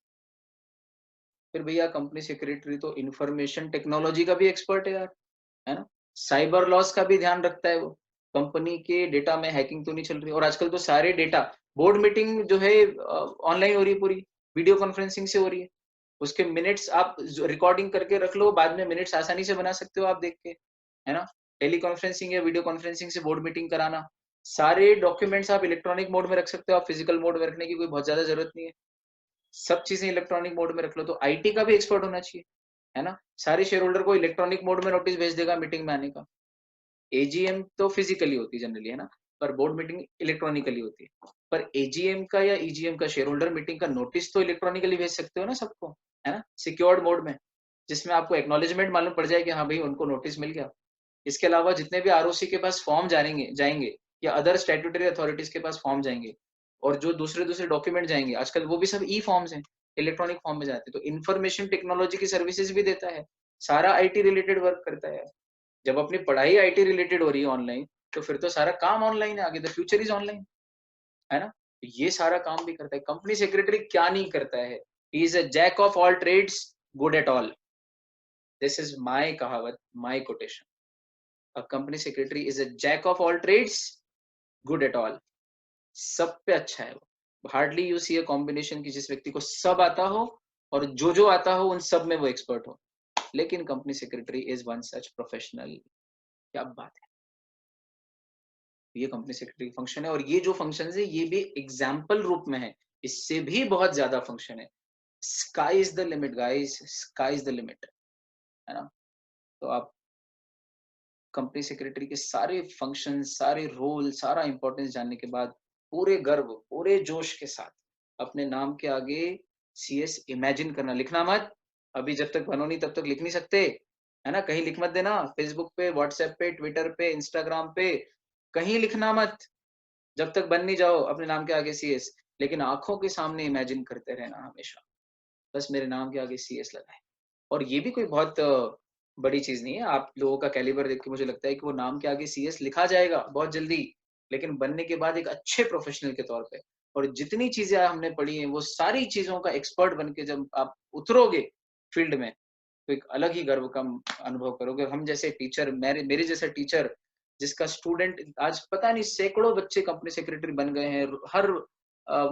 फिर भैया कंपनी सेक्रेटरी तो इंफॉर्मेशन टेक्नोलॉजी का भी एक्सपर्ट है यार, है ना। साइबर लॉस का भी ध्यान रखता है वो, कंपनी के डेटा में हैकिंग तो नहीं चल रही। और आजकल तो सारे डेटा, बोर्ड मीटिंग जो है ऑनलाइन हो रही है, पूरी वीडियो कॉन्फ्रेंसिंग से हो रही है। उसके मिनट्स आप रिकॉर्डिंग करके रख लो, बाद में मिनट्स आसानी से बना सकते हो आप देख के, है ना। टेली कॉन्फ्रेंसिंग या वीडियो कॉन्फ्रेंसिंग से बोर्ड मीटिंग कराना, सारे डॉक्यूमेंट्स आप इलेक्ट्रॉनिक मोड में रख सकते हो, आप फिजिकल मोड में रखने की कोई बहुत ज्यादा जरूरत नहीं है। सब चीजें इलेक्ट्रॉनिक मोड में रख लो। तो आईटी का भी एक्सपर्ट होना चाहिए, है ना। सारे शेयर होल्डर को इलेक्ट्रॉनिक मोड में नोटिस भेज देगा मीटिंग में आने का। एजीएम तो फिजिकली होती है जनरली, है ना, पर बोर्ड मीटिंग इलेक्ट्रॉनिकली होती है। पर एजीएम का या ईजीएम का, शेयर होल्डर मीटिंग का नोटिस तो इलेक्ट्रॉनिकली भेज सकते हो ना सबको, है ना, सिक्योर्ड मोड में, जिसमें आपको एक्नॉलेजमेंट मालूम पड़ जाए कि हाँ भाई उनको नोटिस मिल गया। इसके अलावा जितने भी आरओसी के पास फॉर्म जाएंगे जाएंगे या अदर स्टैट्यूटरी अथॉरिटीज के पास फॉर्म जाएंगे, और जो दूसरे दूसरे डॉक्यूमेंट जाएंगे आजकल वो भी सब ई फॉर्म्स हैं, इलेक्ट्रॉनिक फॉर्म में जाते हैं। तो इंफॉर्मेशन टेक्नोलॉजी की सर्विसेज भी देता है, सारा आईटी रिलेटेड वर्क करता है। जब अपनी पढ़ाई आईटी रिलेटेड हो रही है ऑनलाइन, तो फिर तो सारा काम ऑनलाइन है, आगे द फ्यूचर इज ऑनलाइन, है ना। तो ये सारा काम भी करता है। कंपनी सेक्रेटरी क्या नहीं करता है, he is a jack of all trades, good at all. This is my कहावत, my quotation. A company secretary is a jack of all trades, good at all. सब पे अच्छा है वो। Hardly you see a combination की जिस व्यक्ति को सब आता हो और जो आता हो उन सब में वो एक्सपर्ट हो। लेकिन company secretary is one such professional. क्या बात है। ये कंपनी सेक्रेटरी का फंक्शन है और ये जो फंक्शन है ये भी एग्जाम्पल रूप में है, इससे भी बहुत ज्यादा फंक्शन है। Sky is the limit guys, sky is the limit, है ना? तो आप कंपनी सेक्रेटरी के सारे फंक्शन, सारे रोल, सारा इंपॉर्टेंस जानने के बाद पूरे गर्व, पूरे जोश के साथ अपने नाम के आगे सीएस इमेजिन करना, लिखना मत। अभी जब तक बनो नहीं तब तक लिख नहीं सकते, है ना? कहीं लिख मत देना, फेसबुक पे, व्हाट्सएप पे, ट्विटर पे, इंस्टाग्राम पे, कहीं लिखना मत जब तक बन नहीं जाओ अपने नाम के आगे सीएस। लेकिन आंखों के सामने इमेजिन करते रहना हमेशा, बस मेरे नाम के आगे सीएस लगा है। और ये भी कोई बहुत बड़ी चीज़ नहीं है। आप लोगों का कैलिबर देख के मुझे लगता है कि वो नाम के आगे सीएस लिखा जाएगा बहुत जल्दी, लेकिन बनने के बाद एक अच्छे प्रोफेशनल के तौर पे। और जितनी चीज़ें हमने पढ़ी हैं, वो सारी चीज़ों का एक्सपर्ट बन के जब आप उतरोगे फील्ड में, तो एक अलग ही गर्व का अनुभव करोगे। हम जैसे टीचर, मेरे मेरे जैसा टीचर, जिसका स्टूडेंट आज पता नहीं सैकड़ों बच्चे कंपनी सेक्रेटरी बन गए हैं। हर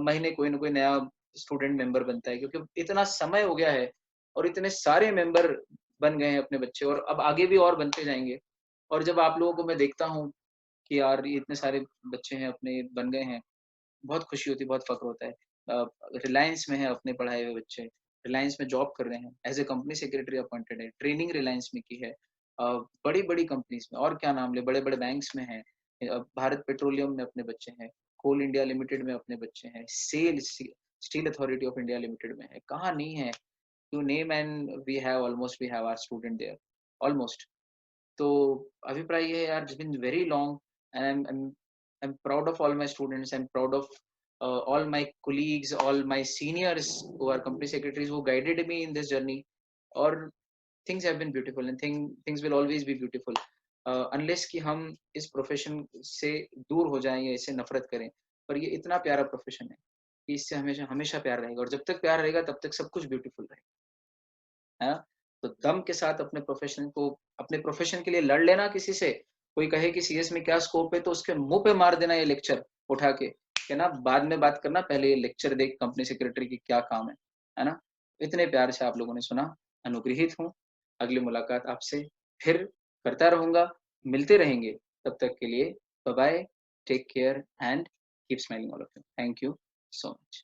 महीने कोई ना कोई नया स्टूडेंट मेंबर बनता है, क्योंकि इतना समय हो गया है और इतने सारे मेंबर बन गए हैं अपने बच्चे, और अब आगे भी और बनते जाएंगे। और जब आप लोगों को मैं देखता हूँ कि यार ये इतने सारे बच्चे हैं अपने बन गए हैं, बहुत खुशी होती है, बहुत फ़ख्र होता है। रिलायंस में है अपने पढ़ाए हुए बच्चे, रिलायंस में जॉब कर रहे हैं, as a company secretary appointed है, ट्रेनिंग रिलायंस में की है। बड़ी-बड़ी कंपनीज़ में और क्या नाम लें, बड़े-बड़े बैंक्स में हैं। भारत पेट्रोलियम में अपने बच्चे हैं, कोल इंडिया लिमिटेड में अपने बच्चे हैं, Steel Authority of India Limited में है, कहाँ नहीं है? You name and we have our student there, almost. तो अभिप्राय ये है यार, it's been very long and I am proud of all my students, I am proud of all my colleagues, all my seniors who are company secretaries who guided me in this journey. Or things have been beautiful and things will always be beautiful, unless कि हम इस प्रोफेशन से दूर हो जाएं या इससे नफरत करें। पर ये इतना प्यारा प्रोफेशन है कि इससे हमेशा हमेशा प्यार रहेगा, और जब तक प्यार रहेगा तब तक सब कुछ ब्यूटीफुल रहेगा, है ना? तो दम के साथ अपने प्रोफेशन के लिए लड़ लेना किसी से। कोई कहे कि सीएस में क्या स्कोप है, तो उसके मुंह पे मार देना ये लेक्चर उठा के ना बाद में बात करना, पहले ये लेक्चर देख कंपनी सेक्रेटरी की क्या काम है ना? इतने प्यार से आप लोगों ने सुना, अनुग्रहित हूँ। अगली मुलाकात आपसे फिर करता रहूंगा, मिलते रहेंगे। तब तक के लिए bye bye, take care and keep smiling all of you. Thank you so much.